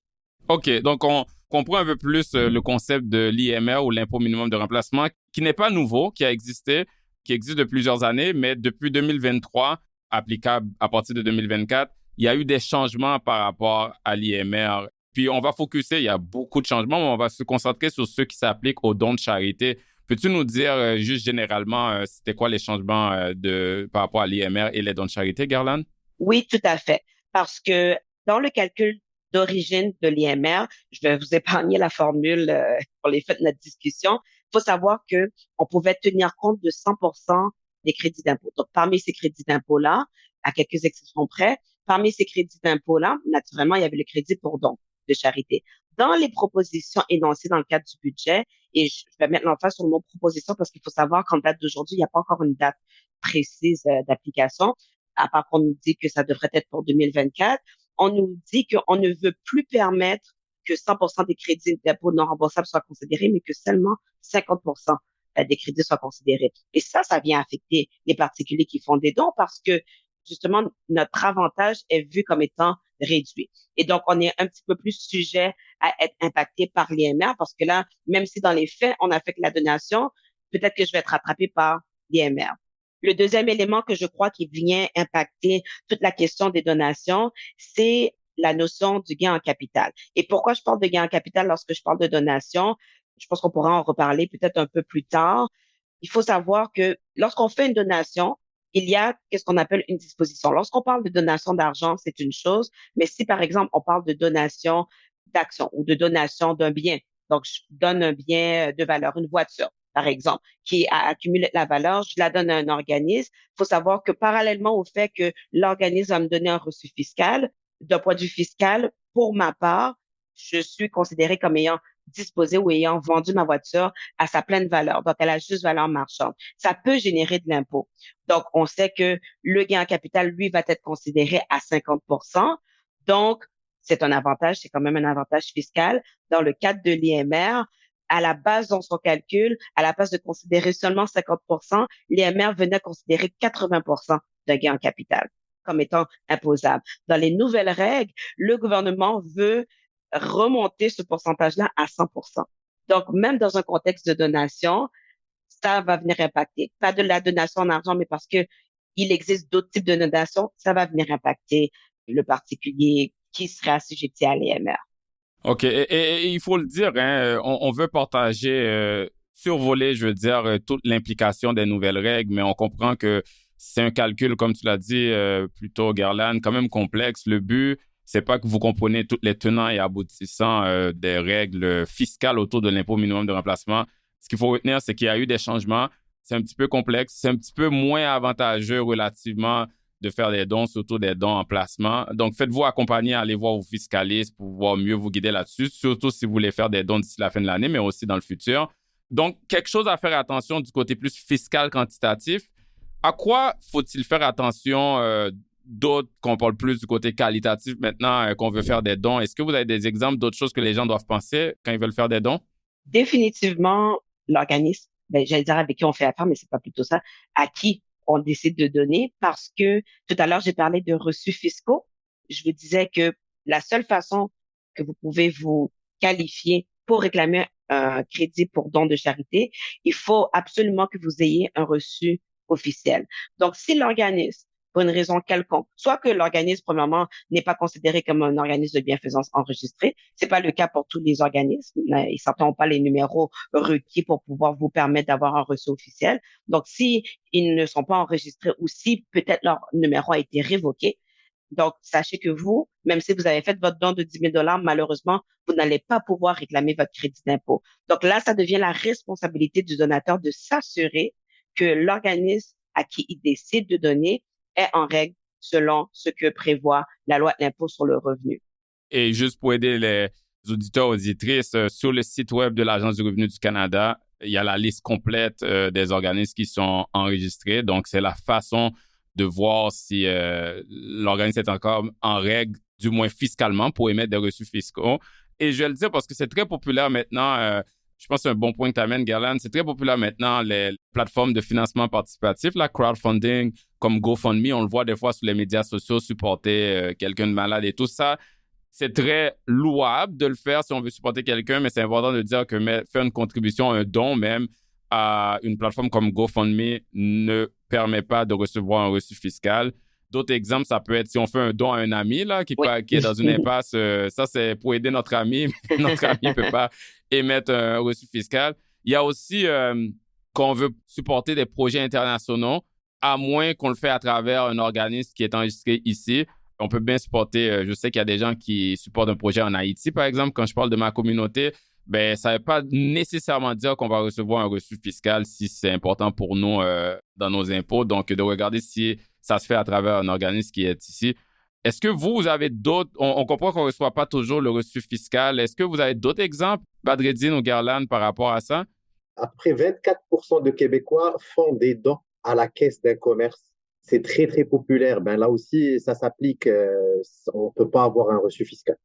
OK, donc on comprend un peu plus le concept de l'IMR ou l'impôt minimum de remplacement, qui n'est pas nouveau, qui a existé, qui existe depuis plusieurs années, mais depuis 2023, applicable à partir de 2024, il y a eu des changements par rapport à l'IMR. Puis on va focuser, il y a beaucoup de changements, mais on va se concentrer sur ceux qui s'appliquent aux dons de charité. Peux-tu nous dire juste généralement c'était quoi les changements par rapport à l'IMR et les dons de charité, Garland? Oui, tout à fait. Parce que dans le calcul d'origine de l'IMR, je vais vous épargner la formule pour les fins de notre discussion. Il faut savoir que on pouvait tenir compte de 100% des crédits d'impôt. Donc, parmi ces crédits d'impôt-là, à quelques exceptions près, parmi ces crédits d'impôt-là, naturellement, il y avait le crédit pour don de charité. Dans les propositions énoncées dans le cadre du budget, et je vais mettre l'emphase sur le mot proposition parce qu'il faut savoir qu'en date d'aujourd'hui, il n'y a pas encore une date précise d'application, à part qu'on nous dit que ça devrait être pour 2024. On nous dit qu'on ne veut plus permettre que 100% des crédits d'impôt non remboursables soient considérés, mais que seulement 50% des crédits soient considérés. Et ça vient affecter les particuliers qui font des dons parce que, justement, notre avantage est vu comme étant réduit. Et donc, on est un petit peu plus sujet à être impacté par l'IMR parce que là, même si dans les faits, on affecte la donation, peut-être que je vais être rattrapé par l'IMR. Le deuxième élément que je crois qui vient impacter toute la question des donations, c'est la notion du gain en capital. Et pourquoi je parle de gain en capital lorsque je parle de donation? Je pense qu'on pourra en reparler peut-être un peu plus tard. Il faut savoir que lorsqu'on fait une donation, il y a qu'est-ce qu'on appelle une disposition. Lorsqu'on parle de donation d'argent, c'est une chose, mais si par exemple on parle de donation d'action ou de donation d'un bien, donc je donne un bien de valeur, une voiture par exemple, qui a accumulé la valeur, je la donne à un organisme. Il faut savoir que parallèlement au fait que l'organisme va me donner un reçu fiscal, d'un point de vue fiscal, pour ma part, je suis considérée comme ayant disposé ou ayant vendu ma voiture à sa pleine valeur. Donc, elle a juste valeur marchande. Ça peut générer de l'impôt. Donc, on sait que le gain en capital, lui, va être considéré à 50%. Donc, c'est un avantage, c'est quand même un avantage fiscal. Dans le cadre de l'IMR, à la base, dans son calcul, à la place de considérer seulement 50%, l'IMR venait considérer 80% d'un gain en capital comme étant imposable. Dans les nouvelles règles, le gouvernement veut remonter ce pourcentage-là à 100%. Donc, même dans un contexte de donation, ça va venir impacter. Pas de la donation en argent, mais parce que il existe d'autres types de donations, ça va venir impacter le particulier qui serait assujetti à l'IMR. OK. Et il faut le dire, hein, on veut partager, survoler, je veux dire, toute l'implication des nouvelles règles, mais on comprend que c'est un calcul, comme tu l'as dit, plutôt, Guerlaine, quand même complexe. Le but, c'est pas que vous comprenez tous les tenants et aboutissants des règles fiscales autour de l'impôt minimum de remplacement. Ce qu'il faut retenir, c'est qu'il y a eu des changements. C'est un petit peu complexe. C'est un petit peu moins avantageux relativement de faire des dons, surtout des dons en placement. Donc, faites-vous accompagner, allez voir vos fiscalistes pour pouvoir mieux vous guider là-dessus, surtout si vous voulez faire des dons d'ici la fin de l'année, mais aussi dans le futur. Donc, quelque chose à faire attention du côté plus fiscal quantitatif. À quoi faut-il faire attention d'autres, qu'on parle plus du côté qualitatif maintenant, qu'on veut faire des dons? Est-ce que vous avez des exemples d'autres choses que les gens doivent penser quand ils veulent faire des dons? Définitivement, l'organisme, j'allais dire avec qui on fait affaire, mais c'est pas plutôt ça, à qui on décide de donner, parce que tout à l'heure, j'ai parlé de reçus fiscaux. Je vous disais que la seule façon que vous pouvez vous qualifier pour réclamer un crédit pour don de charité, il faut absolument que vous ayez un reçu officiel. Donc, si l'organisme, pour une raison quelconque, soit que l'organisme, premièrement, n'est pas considéré comme un organisme de bienfaisance enregistré, c'est pas le cas pour tous les organismes, ils n'ont pas les numéros requis pour pouvoir vous permettre d'avoir un reçu officiel. Donc, si ils ne sont pas enregistrés ou si peut-être leur numéro a été révoqué, donc, sachez que vous, même si vous avez fait votre don de 10 000 $, malheureusement, vous n'allez pas pouvoir réclamer votre crédit d'impôt. Donc là, ça devient la responsabilité du donateur de s'assurer que l'organisme à qui il décide de donner est en règle selon ce que prévoit la loi de l'impôt sur le revenu. Et juste pour aider les auditeurs, auditrices, sur le site web de l'Agence du revenu du Canada, il y a la liste complète des organismes qui sont enregistrés. Donc, c'est la façon de voir si l'organisme est encore en règle, du moins fiscalement, pour émettre des reçus fiscaux. Et je vais le dire parce que c'est très populaire maintenant. Je pense que c'est un bon point que tu amènes, Guerlaine. C'est très populaire maintenant, les plateformes de financement participatif, la crowdfunding, comme GoFundMe. On le voit des fois sur les médias sociaux, supporter quelqu'un de malade et tout ça. C'est très louable de le faire si on veut supporter quelqu'un, mais c'est important de dire que faire une contribution, un don même, à une plateforme comme GoFundMe ne permet pas de recevoir un reçu fiscal. D'autres exemples, ça peut être si on fait un don à un ami là, qui est dans une impasse. Ça, c'est pour aider notre ami. Notre ami ne peut pas émettre un reçu fiscal. Il y a aussi quand on veut supporter des projets internationaux, à moins qu'on le fait à travers un organisme qui est enregistré ici. On peut bien supporter, je sais qu'il y a des gens qui supportent un projet en Haïti, par exemple. Quand je parle de ma communauté, ça ne veut pas nécessairement dire qu'on va recevoir un reçu fiscal si c'est important pour nous dans nos impôts. Donc, de regarder si ça se fait à travers un organisme qui est ici. Est-ce que vous avez d'autres... On comprend qu'on ne reçoit pas toujours le reçu fiscal. Est-ce que vous avez d'autres exemples, Badreddine ou Guerlaine, par rapport à ça? Après, 24% de Québécois font des dons à la caisse d'un commerce. C'est très, très populaire. Là aussi, ça s'applique. On ne peut pas avoir un reçu fiscal.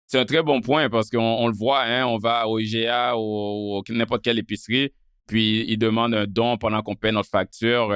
C'est un très bon point parce qu'on le voit, hein, on va au IGA ou n'importe quelle épicerie, puis ils demandent un don pendant qu'on paie notre facture.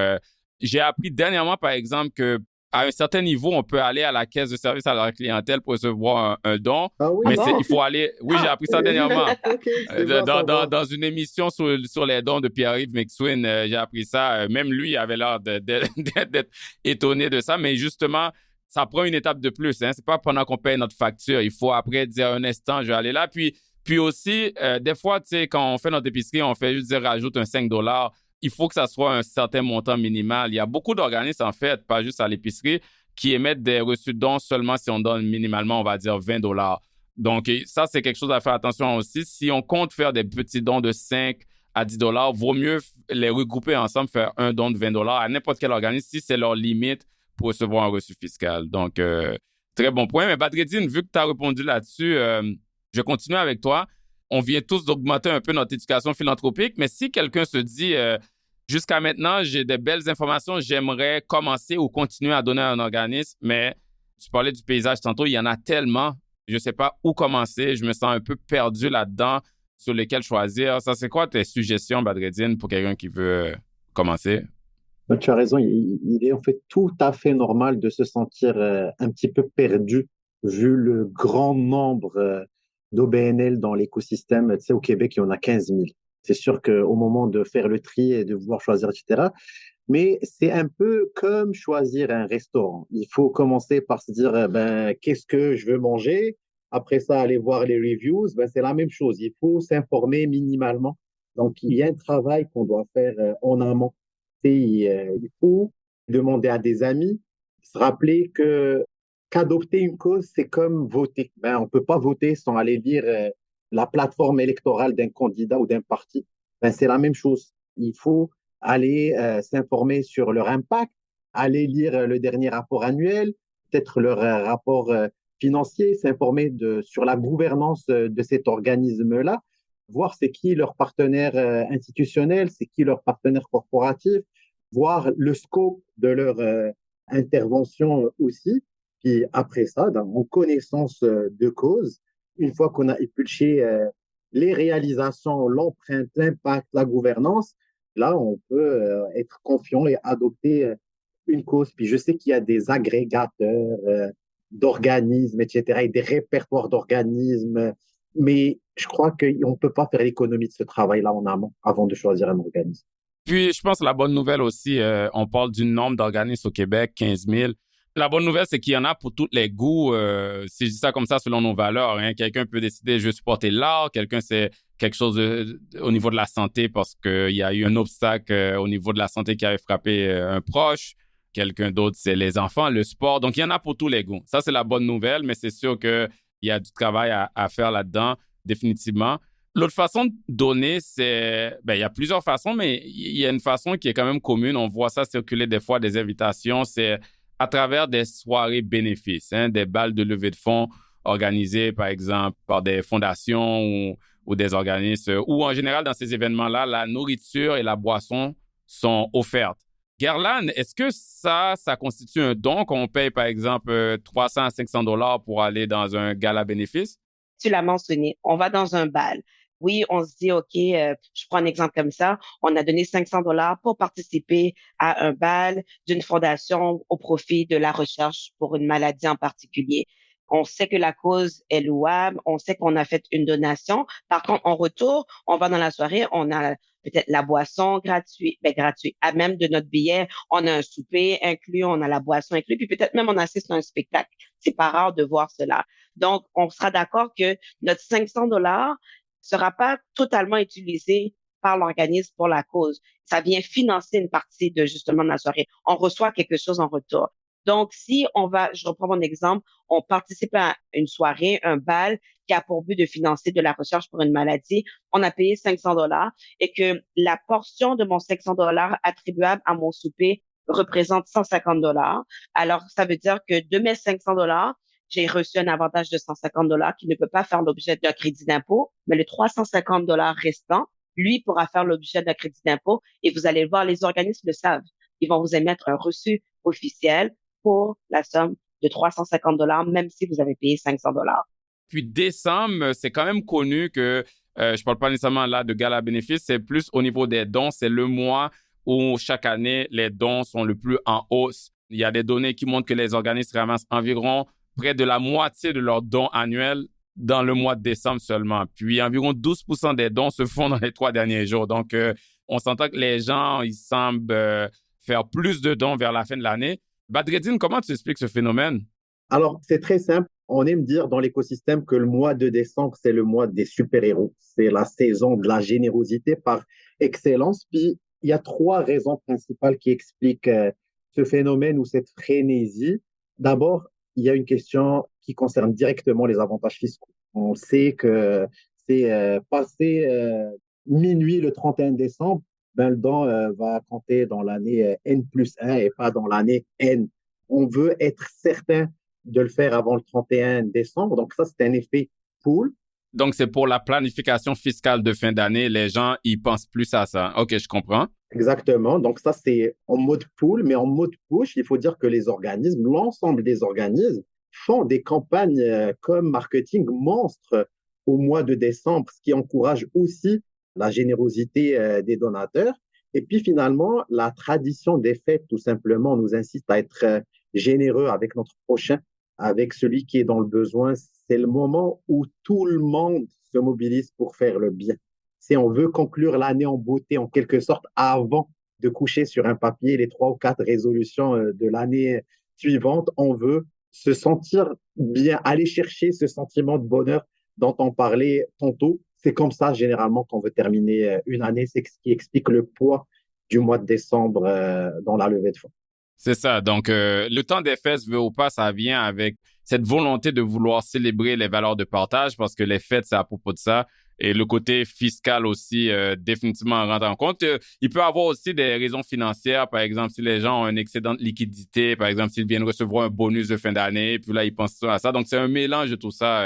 J'ai appris dernièrement, par exemple, que à un certain niveau, on peut aller à la caisse de service à la clientèle pour recevoir un don. Ah oui, mais il faut aller... Oui, j'ai appris ça dernièrement. Okay, dans une émission sur les dons de Pierre-Yves McSween, j'ai appris ça. Même lui avait l'air d'être étonné de ça. Mais justement, ça prend une étape de plus. Hein. C'est pas pendant qu'on paye notre facture. Il faut après dire un instant, je vais aller là. Puis aussi, des fois, tu sais, quand on fait notre épicerie, on fait juste dire rajoute un 5 $. il faut que ça soit un certain montant minimal. Il y a beaucoup d'organismes, en fait, pas juste à l'épicerie, qui émettent des reçus de dons seulement si on donne minimalement, on va dire, $20. Donc, ça, c'est quelque chose à faire attention aussi. Si on compte faire des petits dons de 5 à $10, vaut mieux les regrouper ensemble, faire un don de $20 à n'importe quel organisme si c'est leur limite pour recevoir un reçu fiscal. Donc, très bon point. Mais Badreddine, vu que tu as répondu là-dessus, je continue avec toi. On vient tous d'augmenter un peu notre éducation philanthropique, mais si quelqu'un se dit jusqu'à maintenant, j'ai des belles informations, j'aimerais commencer ou continuer à donner à un organisme, mais tu parlais du paysage tantôt, il y en a tellement, je ne sais pas où commencer, je me sens un peu perdu là-dedans, sur lesquels choisir. Ça, c'est quoi tes suggestions, Badreddine, pour quelqu'un qui veut commencer? Tu as raison, il est en fait tout à fait normal de se sentir un petit peu perdu vu le grand nombre d'OBNL dans l'écosystème. Tu sais, au Québec, il y en a 15 000. C'est sûr qu'au moment de faire le tri et de vouloir choisir, etc., mais c'est un peu comme choisir un restaurant. Il faut commencer par se dire, ben, qu'est-ce que je veux manger? Après ça, aller voir les reviews. Ben, c'est la même chose. Il faut s'informer minimalement. Donc, il y a un travail qu'on doit faire en amont. Il faut demander à des amis, se rappeler que qu'adopter une cause, c'est comme voter. Ben, on ne peut pas voter sans aller lire la plateforme électorale d'un candidat ou d'un parti. Ben, c'est la même chose. Il faut aller s'informer sur leur impact, aller lire le dernier rapport annuel, peut-être leur rapport financier, s'informer sur la gouvernance de cet organisme-là, voir c'est qui leur partenaire institutionnel, c'est qui leur partenaire corporatif, voir le scope de leur intervention aussi. Puis après ça, en connaissance de cause, une fois qu'on a épluché les réalisations, l'empreinte, l'impact, la gouvernance, là, on peut être confiant et adopter une cause. Puis je sais qu'il y a des agrégateurs d'organismes, etc., et des répertoires d'organismes, mais je crois qu'on ne peut pas faire l'économie de ce travail-là en amont avant de choisir un organisme. Puis, je pense que la bonne nouvelle aussi, on parle du nombre d'organismes au Québec, 15 000. La bonne nouvelle, c'est qu'il y en a pour tous les goûts. Si je dis ça comme ça, selon nos valeurs, hein. Quelqu'un peut décider, je veux supporter l'art. Quelqu'un, c'est quelque chose au niveau de la santé parce qu'il y a eu un obstacle au niveau de la santé qui avait frappé un proche. Quelqu'un d'autre, c'est les enfants, le sport. Donc, il y en a pour tous les goûts. Ça, c'est la bonne nouvelle, mais c'est sûr qu'il y a du travail à faire là-dedans, définitivement. L'autre façon de donner, c'est... Ben, il y a plusieurs façons, mais il y a une façon qui est quand même commune. On voit ça circuler des fois, des invitations. C'est à travers des soirées bénéfices, hein, des balles de levée de fonds organisées, par exemple, par des fondations ou des organismes, ou en général, dans ces événements-là, la nourriture et la boisson sont offertes. Gerlan, est-ce que ça constitue un don qu'on paye, par exemple, 300 à 500 $ pour aller dans un gala bénéfice? Tu l'as mentionné, on va dans un bal. Oui, on se dit, OK, je prends un exemple comme ça, on a donné 500 $ pour participer à un bal d'une fondation au profit de la recherche pour une maladie en particulier. On sait que la cause est louable, on sait qu'on a fait une donation. Par contre, en retour, on va dans la soirée, on a peut-être la boisson gratuite, gratuit. À même de notre billet, on a un souper inclus, on a la boisson inclus, puis peut-être même on assiste à un spectacle. C'est pas rare de voir cela. Donc, on sera d'accord que notre 500 $ sera pas totalement utilisé par l'organisme pour la cause. Ça vient financer une partie de justement de la soirée. On reçoit quelque chose en retour. Donc, si on va, je reprends mon exemple, on participe à une soirée, un bal qui a pour but de financer de la recherche pour une maladie, on a payé 500 $ et que la portion de mon 500 $ attribuable à mon souper représente 150 $. Alors, ça veut dire que de mes 500 $, j'ai reçu un avantage de 150 $ qui ne peut pas faire l'objet d'un crédit d'impôt, mais le 350 $ restant, lui, pourra faire l'objet d'un crédit d'impôt et vous allez le voir, les organismes le savent. Ils vont vous émettre un reçu officiel pour la somme de 350 $, même si vous avez payé 500 $. Puis décembre, c'est quand même connu que, je parle pas nécessairement là de gala bénéfice, c'est plus au niveau des dons, c'est le mois où chaque année, les dons sont le plus en hausse. Il y a des données qui montrent que les organismes ramassent environ près de la moitié de leurs dons annuels dans le mois de décembre seulement. Puis environ 12% des dons se font dans les 3 derniers jours. Donc, on s'entend que les gens, ils semblent faire plus de dons vers la fin de l'année. Badreddine, comment tu expliques ce phénomène? Alors, c'est très simple. On aime dire dans l'écosystème que le mois de décembre, c'est le mois des super-héros. C'est la saison de la générosité par excellence. Puis, il y a trois raisons principales qui expliquent ce phénomène ou cette frénésie. D'abord, il y a une question qui concerne directement les avantages fiscaux. On sait que c'est passé minuit le 31 décembre, ben, le don va compter dans l'année N plus 1 et pas dans l'année N. On veut être certain de le faire avant le 31 décembre. Donc ça, c'est un effet pool. Donc, c'est pour la planification fiscale de fin d'année. Les gens, ils pensent plus à ça. OK, je comprends. Exactement. Donc ça, c'est en mode pool, mais en mode push, il faut dire que les organismes, l'ensemble des organismes, font des campagnes comme marketing monstres au mois de décembre, ce qui encourage aussi la générosité des donateurs. Et puis finalement, la tradition des fêtes, tout simplement, nous incite à être généreux avec notre prochain, avec celui qui est dans le besoin. C'est le moment où tout le monde se mobilise pour faire le bien. Si on veut conclure l'année en beauté, en quelque sorte, avant de coucher sur un papier les 3 ou 4 résolutions de l'année suivante, on veut se sentir bien, aller chercher ce sentiment de bonheur dont on parlait tantôt. C'est comme ça, généralement, qu'on veut terminer une année. C'est ce qui explique le poids du mois de décembre dans la levée de fonds. C'est ça. Donc, le temps des fêtes, veut ou pas, ça vient avec cette volonté de vouloir célébrer les valeurs de partage parce que les fêtes, c'est à propos de ça. Et le côté fiscal aussi, définitivement rentre en compte. Il peut y avoir aussi des raisons financières. Par exemple, si les gens ont un excédent de liquidité, par exemple, s'ils viennent recevoir un bonus de fin d'année, puis là, ils pensent à ça. Donc, c'est un mélange de tout ça.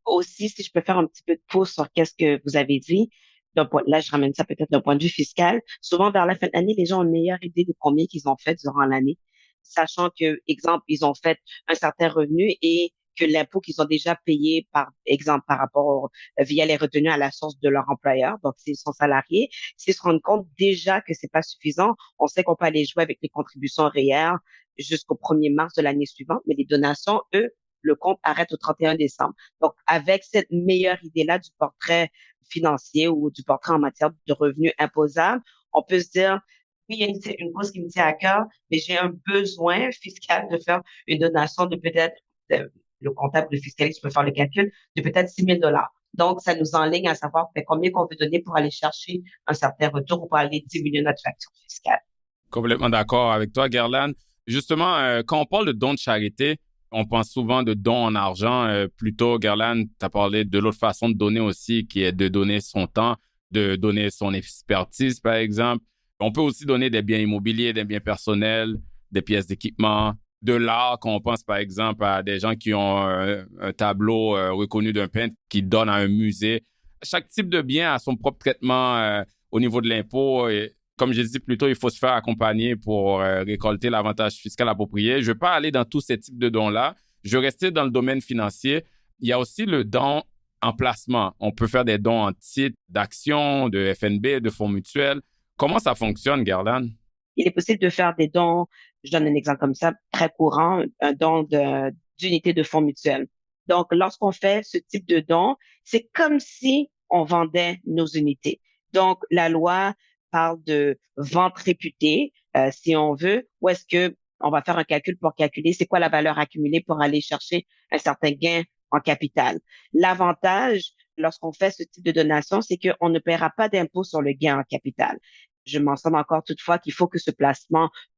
Aussi, si je peux faire un petit peu de pause sur qu'est-ce que vous avez dit, là, je ramène ça peut-être d'un point de vue fiscal. Souvent, vers la fin de l'année, les gens ont une meilleure idée de combien qu'ils ont fait durant l'année, sachant que, exemple, ils ont fait un certain revenu et que l'impôt qu'ils ont déjà payé, par exemple, par rapport via les retenues à la source de leur employeur, donc s'ils sont salariés, s'ils se rendent compte déjà que c'est pas suffisant, on sait qu'on peut aller jouer avec les contributions réelles jusqu'au 1er mars de l'année suivante, mais les donations, eux, le compte arrête au 31 décembre. Donc, avec cette meilleure idée-là du portrait financier ou du portrait en matière de revenus imposables, on peut se dire, oui, il y a une cause qui me tient à cœur, mais j'ai un besoin fiscal de faire une donation de peut-être, le comptable, le fiscaliste peut faire le calcul, de peut-être 6 000 $. Donc, ça nous enligne à savoir combien qu'on veut donner pour aller chercher un certain retour ou pour aller diminuer notre facture fiscale. Complètement d'accord avec toi, Gerlane. Justement, quand on parle de dons de charité, on pense souvent de dons en argent. Plutôt, Gerlane, tu as parlé de l'autre façon de donner aussi, qui est de donner son temps, de donner son expertise, par exemple. On peut aussi donner des biens immobiliers, des biens personnels, des pièces d'équipement, de l'art, quand on pense, par exemple, à des gens qui ont un tableau reconnu d'un peintre qui donne à un musée. Chaque type de bien a son propre traitement au niveau de l'impôt. Et, comme j'ai dit plus tôt, il faut se faire accompagner pour récolter l'avantage fiscal approprié. Je ne vais pas aller dans tous ces types de dons-là. Je vais rester dans le domaine financier. Il y a aussi le don en placement. On peut faire des dons en titres d'actions, de FNB, de fonds mutuels. Comment ça fonctionne, Gerlane? Il est possible de faire des dons, je donne un exemple comme ça, très courant, un don d'unité de fonds mutuels. Donc, lorsqu'on fait ce type de don, c'est comme si on vendait nos unités. Donc, la loi parle de vente réputée, si on veut, ou est-ce que on va faire un calcul pour calculer c'est quoi la valeur accumulée pour aller chercher un certain gain en capital. L'avantage, lorsqu'on fait ce type de donation, c'est qu'on ne paiera pas d'impôt sur le gain en capital. Je mentionne encore toutefois qu'il faut que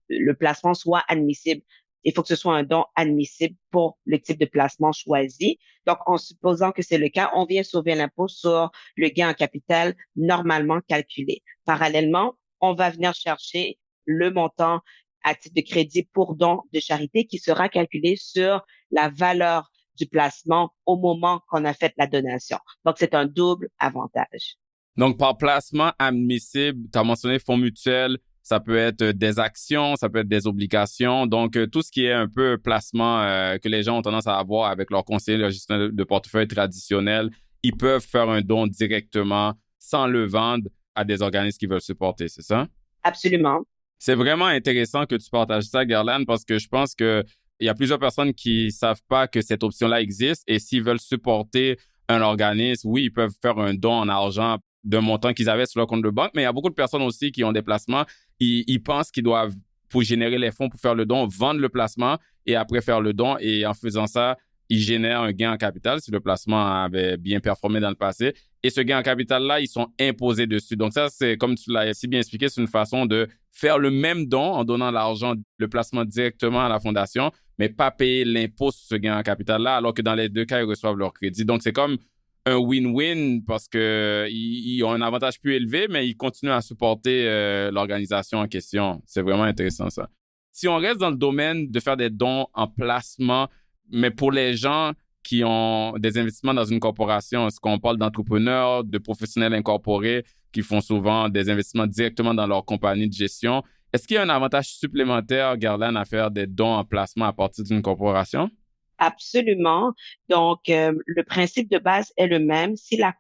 le placement soit admissible. Il faut que ce soit un don admissible pour le type de placement choisi. Donc, en supposant que c'est le cas, on vient sauver l'impôt sur le gain en capital normalement calculé. Parallèlement, on va venir chercher le montant à titre de crédit pour don de charité qui sera calculé sur la valeur du placement au moment qu'on a fait la donation. Donc, c'est un double avantage. Donc, par placement admissible, tu as mentionné fonds mutuels, ça peut être des actions, ça peut être des obligations. Donc, tout ce qui est un peu placement que les gens ont tendance à avoir avec leur conseiller de gestion de portefeuille traditionnel, ils peuvent faire un don directement sans le vendre à des organismes qui veulent supporter, c'est ça? Absolument. C'est vraiment intéressant que tu partages ça, Gerlane, parce que je pense que il y a plusieurs personnes qui savent pas que cette option-là existe et s'ils veulent supporter un organisme, oui, ils peuvent faire un don en argent d'un montant qu'ils avaient sur leur compte de banque, mais il y a beaucoup de personnes aussi qui ont des placements. Ils pensent qu'ils doivent, pour générer les fonds pour faire le don, vendre le placement et après faire le don. Et en faisant ça, ils génèrent un gain en capital si le placement avait bien performé dans le passé. Et ce gain en capital-là, ils sont imposés dessus. Donc ça, c'est, comme tu l'as si bien expliqué, c'est une façon de faire le même don en donnant l'argent, le placement directement à la fondation, mais pas payer l'impôt sur ce gain en capital-là, alors que dans les deux cas, ils reçoivent leur crédit. Donc c'est comme un win-win parce qu'ils ont un avantage plus élevé, mais ils continuent à supporter l'organisation en question. C'est vraiment intéressant, ça. Si on reste dans le domaine de faire des dons en placement, mais pour les gens qui ont des investissements dans une corporation, est-ce qu'on parle d'entrepreneurs, de professionnels incorporés qui font souvent des investissements directement dans leur compagnie de gestion? Est-ce qu'il y a un avantage supplémentaire, Garland, à faire des dons en placement à partir d'une corporation? Absolument. Donc, le principe de base est le même. Si la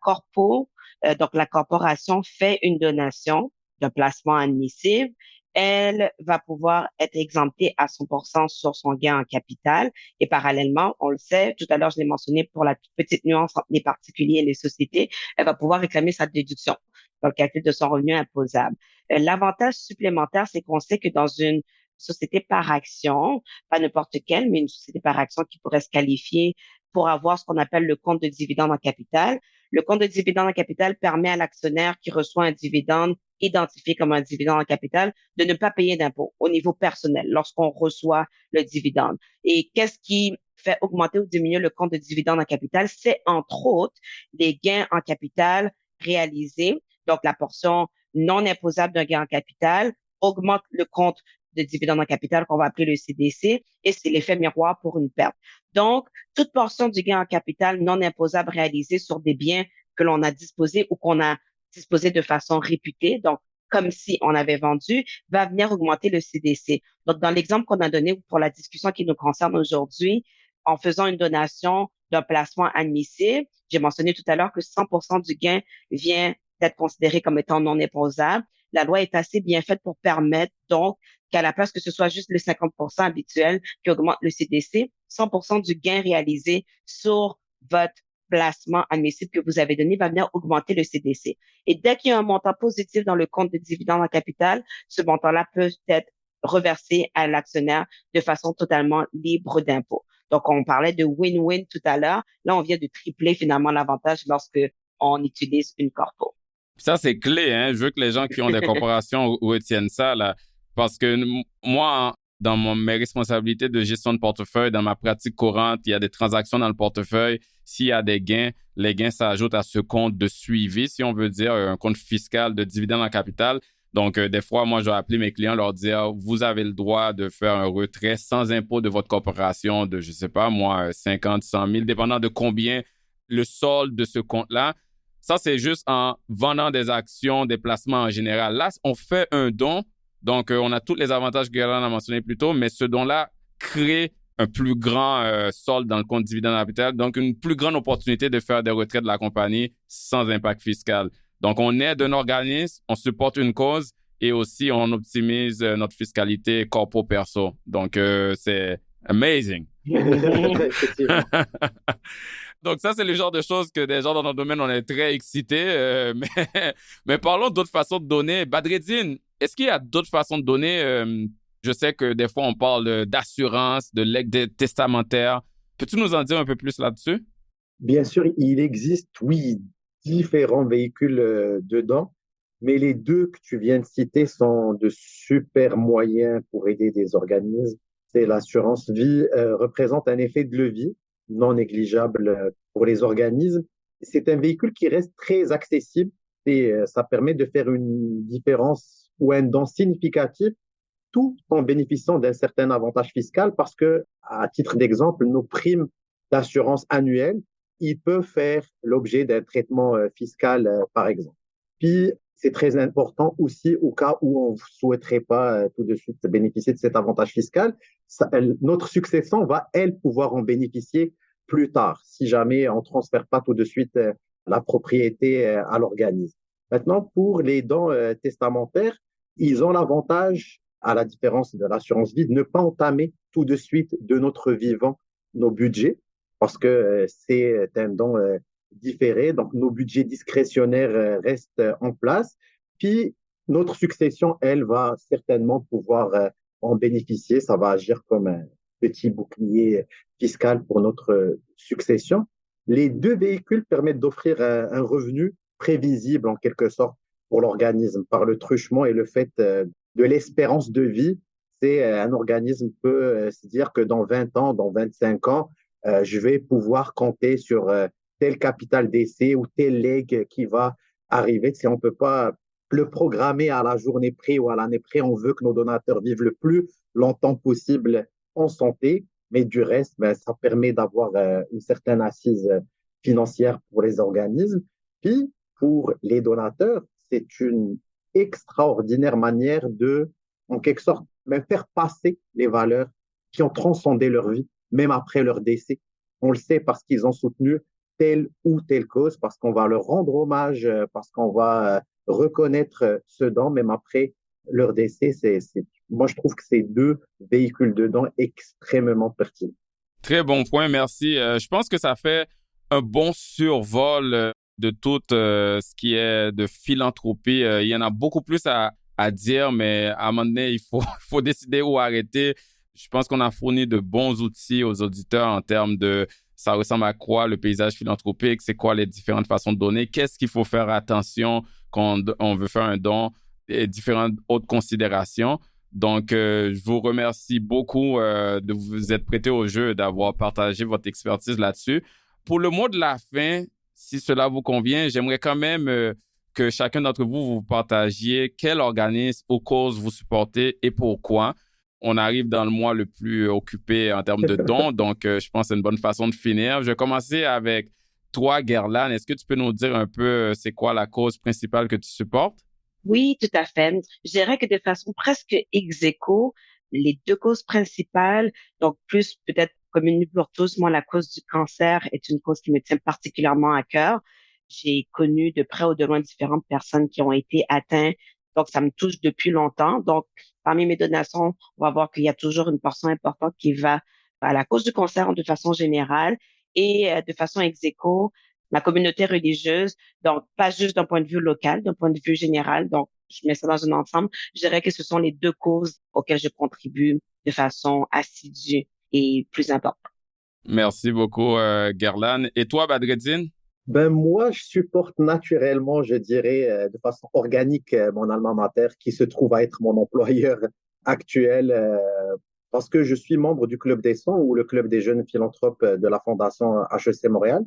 donc la corporation fait une donation d'un placement admissible, elle va pouvoir être exemptée à 100% sur son gain en capital. Et parallèlement, on le sait, tout à l'heure, je l'ai mentionné pour la toute petite nuance entre les particuliers et les sociétés, elle va pouvoir réclamer sa déduction dans le calcul de son revenu imposable. L'avantage supplémentaire, c'est qu'on sait que dans une société par action, pas n'importe quelle, mais une société par action qui pourrait se qualifier pour avoir ce qu'on appelle le compte de dividende en capital. Le compte de dividende en capital permet à l'actionnaire qui reçoit un dividende identifié comme un dividende en capital de ne pas payer d'impôt au niveau personnel lorsqu'on reçoit le dividende. Et qu'est-ce qui fait augmenter ou diminuer le compte de dividende en capital? C'est entre autres les gains en capital réalisés. Donc, la portion non imposable d'un gain en capital augmente le compte de dividende en capital qu'on va appeler le CDC et c'est l'effet miroir pour une perte. Donc, toute portion du gain en capital non imposable réalisée sur des biens que l'on a disposés ou qu'on a disposé de façon réputée, donc comme si on avait vendu, va venir augmenter le CDC. Donc, dans l'exemple qu'on a donné pour la discussion qui nous concerne aujourd'hui, en faisant une donation d'un placement admissible, j'ai mentionné tout à l'heure que 100% du gain vient d'être considéré comme étant non imposable. La loi est assez bien faite pour permettre donc qu'à la place que ce soit juste le 50% habituel qui augmente le CDC, 100% du gain réalisé sur votre placement admissible que vous avez donné va venir augmenter le CDC. Et dès qu'il y a un montant positif dans le compte de dividende en capital, ce montant-là peut être reversé à l'actionnaire de façon totalement libre d'impôt. Donc, on parlait de win-win tout à l'heure. Là, on vient de tripler finalement l'avantage lorsque on utilise une corpo. Ça, c'est clé, hein. Je veux que les gens qui ont des corporations retiennent ça, là. Parce que moi, dans mes responsabilités de gestion de portefeuille, dans ma pratique courante, il y a des transactions dans le portefeuille. S'il y a des gains, les gains s'ajoutent à ce compte de suivi, si on veut dire, un compte fiscal de dividende en capital. Donc, des fois, moi, je vais appeler mes clients, leur dire, vous avez le droit de faire un retrait sans impôt de votre corporation de, je sais pas, moi, 50, 100 000, dépendant de combien le solde de ce compte-là. Ça, c'est juste en vendant des actions, des placements en général. Là, on fait un don. Donc, on a tous les avantages que Garland a mentionnés plus tôt, mais ce don-là crée un plus grand solde dans le compte dividende capital. Donc, une plus grande opportunité de faire des retraits de la compagnie sans impact fiscal. Donc, on aide un organisme, on supporte une cause et aussi on optimise notre fiscalité corpo-perso. Donc, c'est amazing. Effectivement. Donc, ça, c'est le genre de choses que des gens dans notre domaine, on est très excités. Mais parlons d'autres façons de donner. Badreddine, est-ce qu'il y a d'autres façons de donner? Je sais que des fois, on parle d'assurance, de legs testamentaire. Peux-tu nous en dire un peu plus là-dessus? Bien sûr, il existe, oui, différents véhicules dedans, mais les deux que tu viens de citer sont de super moyens pour aider des organismes. C'est l'assurance vie représente un effet de levier non négligeable pour les organismes. C'est un véhicule qui reste très accessible et ça permet de faire une différence ou un don significatif tout en bénéficiant d'un certain avantage fiscal parce que, à titre d'exemple, nos primes d'assurance annuelles, ils peuvent faire l'objet d'un traitement fiscal, par exemple. Puis, c'est très important aussi au cas où on ne souhaiterait pas tout de suite bénéficier de cet avantage fiscal. Notre succession va, elle, pouvoir en bénéficier plus tard, si jamais on ne transfère pas tout de suite la propriété à l'organisme. Maintenant, pour les dons testamentaires, ils ont l'avantage, à la différence de l'assurance vie, de ne pas entamer tout de suite de notre vivant nos budgets, parce que c'est un don différé, donc nos budgets discrétionnaires restent en place. Puis, notre succession, elle, va certainement pouvoir en bénéficier, ça va agir comme petit bouclier fiscal pour notre succession. Les deux véhicules permettent d'offrir un revenu prévisible en quelque sorte pour l'organisme par le truchement et le fait de l'espérance de vie. C'est un organisme peut se dire que dans 20 ans, dans 25 ans, je vais pouvoir compter sur tel capital d'essai ou tel leg qui va arriver. Si on ne peut pas le programmer à la journée près ou à l'année près, on veut que nos donateurs vivent le plus longtemps possible en santé, mais du reste, ben, ça permet d'avoir une certaine assise financière pour les organismes. Puis, pour les donateurs, c'est une extraordinaire manière de, en quelque sorte, même faire passer les valeurs qui ont transcendé leur vie, même après leur décès. On le sait parce qu'ils ont soutenu telle ou telle cause, parce qu'on va leur rendre hommage, parce qu'on va reconnaître ce don, même après leur décès. Moi, je trouve que ces deux véhicules de dons extrêmement pertinents. Très bon point, merci. Je pense que ça fait un bon survol de tout ce qui est de philanthropie. Il y en a beaucoup plus à dire, mais à un moment donné, il faut décider où arrêter. Je pense qu'on a fourni de bons outils aux auditeurs en termes de ça ressemble à quoi le paysage philanthropique, c'est quoi les différentes façons de donner, qu'est-ce qu'il faut faire attention quand on veut faire un don et différentes autres considérations. Donc, je vous remercie beaucoup de vous être prêté au jeu et d'avoir partagé votre expertise là-dessus. Pour le mot de la fin, si cela vous convient, j'aimerais quand même que chacun d'entre vous, vous partagiez quel organisme ou cause vous supportez et pourquoi. On arrive dans le mois le plus occupé en termes de dons, donc je pense que c'est une bonne façon de finir. Je vais commencer avec toi, Guerlaine. Est-ce que tu peux nous dire un peu c'est quoi la cause principale que tu supportes? Oui, tout à fait. Je dirais que de façon presque ex aequo, les deux causes principales, donc plus peut-être commune pour tous, moi, la cause du cancer est une cause qui me tient particulièrement à cœur. J'ai connu de près ou de loin différentes personnes qui ont été atteintes, donc ça me touche depuis longtemps. Donc, parmi mes donations, on va voir qu'il y a toujours une portion importante qui va à la cause du cancer de façon générale et de façon ex aequo, ma communauté religieuse. Donc, pas juste d'un point de vue local, d'un point de vue général. Donc, je mets ça dans un ensemble. Je dirais que ce sont les deux causes auxquelles je contribue de façon assidue et plus importante. Merci beaucoup, Guerlaine. Et toi, Badreddine? Ben moi, je supporte naturellement, je dirais, de façon organique, mon alma mater, qui se trouve à être mon employeur actuel, parce que je suis membre du Club des 100 ou le Club des jeunes philanthropes de la Fondation HEC Montréal.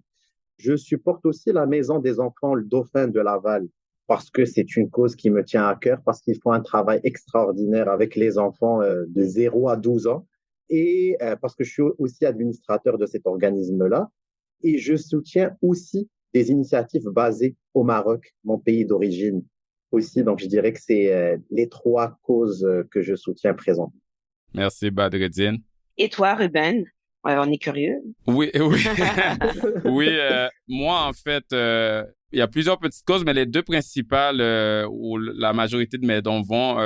Je supporte aussi la Maison des enfants, le Dauphin de Laval, parce que c'est une cause qui me tient à cœur, parce qu'ils font un travail extraordinaire avec les enfants de 0 à 12 ans, et parce que je suis aussi administrateur de cet organisme-là. Et je soutiens aussi des initiatives basées au Maroc, mon pays d'origine aussi. Donc, je dirais que c'est les trois causes que je soutiens présentement. Merci, Badreddine. Et toi, Ruben? On est curieux. Oui, oui. Oui, moi, en fait, il y a plusieurs petites causes, mais les deux principales où la majorité de mes dons vont,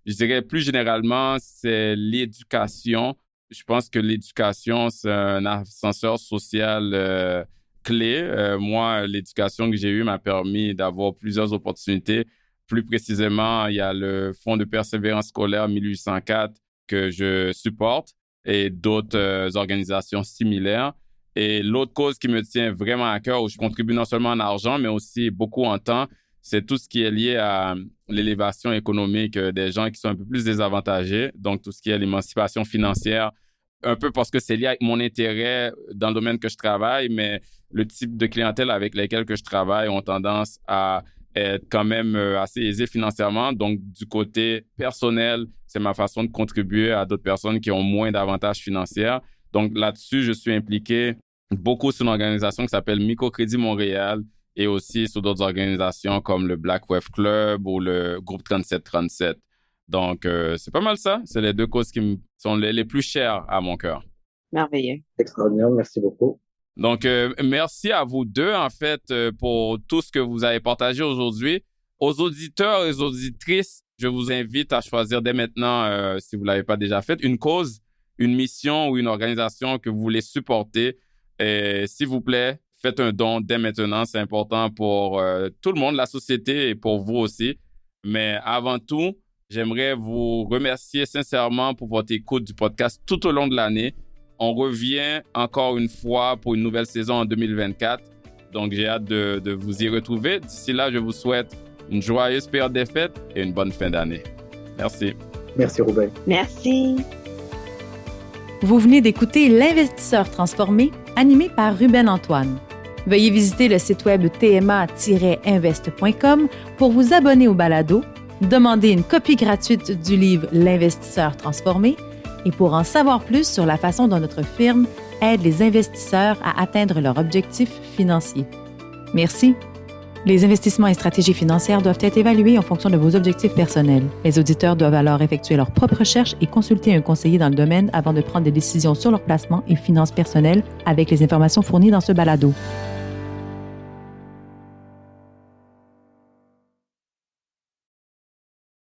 je dirais plus généralement, c'est l'éducation. Je pense que l'éducation, c'est un ascenseur social clé. Moi, l'éducation que j'ai eue m'a permis d'avoir plusieurs opportunités. Plus précisément, il y a le Fonds de persévérance scolaire 1804 que je supporte et d'autres organisations similaires. Et l'autre cause qui me tient vraiment à cœur, où je contribue non seulement en argent, mais aussi beaucoup en temps, c'est tout ce qui est lié à l'élévation économique des gens qui sont un peu plus désavantagés. Donc, tout ce qui est l'émancipation financière, un peu parce que c'est lié avec mon intérêt dans le domaine que je travaille, mais le type de clientèle avec lesquels que je travaille ont tendance à être quand même assez aisés financièrement. Donc, du côté personnel, c'est ma façon de contribuer à d'autres personnes qui ont moins d'avantages financiers. Donc, là-dessus, je suis impliqué beaucoup sur une organisation qui s'appelle Microcrédit Montréal et aussi sur d'autres organisations comme le Black Wave Club ou le groupe 3737. Donc, c'est pas mal ça. C'est les deux causes qui sont les plus chères à mon cœur. Merveilleux. Extraordinaire, merci beaucoup. Donc, merci à vous deux, en fait, pour tout ce que vous avez partagé aujourd'hui. Aux auditeurs et aux auditrices, je vous invite à choisir dès maintenant, si vous ne l'avez pas déjà fait, une cause, une mission ou une organisation que vous voulez supporter. Et s'il vous plaît, faites un don dès maintenant. C'est important pour tout le monde, la société et pour vous aussi. Mais avant tout, J'aimerais vous remercier sincèrement pour votre écoute du podcast tout au long de l'année. On revient encore une fois pour une nouvelle saison en 2024. Donc, j'ai hâte de vous y retrouver. D'ici là, je vous souhaite une joyeuse période des fêtes et une bonne fin d'année. Merci. Merci, Ruben. Merci. Vous venez d'écouter L'Investisseur transformé, animé par Ruben Antoine. Veuillez visiter le site web tma-invest.com pour vous abonner au balado, demander une copie gratuite du livre L'Investisseur transformé et pour en savoir plus sur la façon dont notre firme aide les investisseurs à atteindre leurs objectifs financiers. Merci. Les investissements et stratégies financières doivent être évalués en fonction de vos objectifs personnels. Les auditeurs doivent alors effectuer leurs propres recherches et consulter un conseiller dans le domaine avant de prendre des décisions sur leur placement et finances personnelles avec les informations fournies dans ce balado.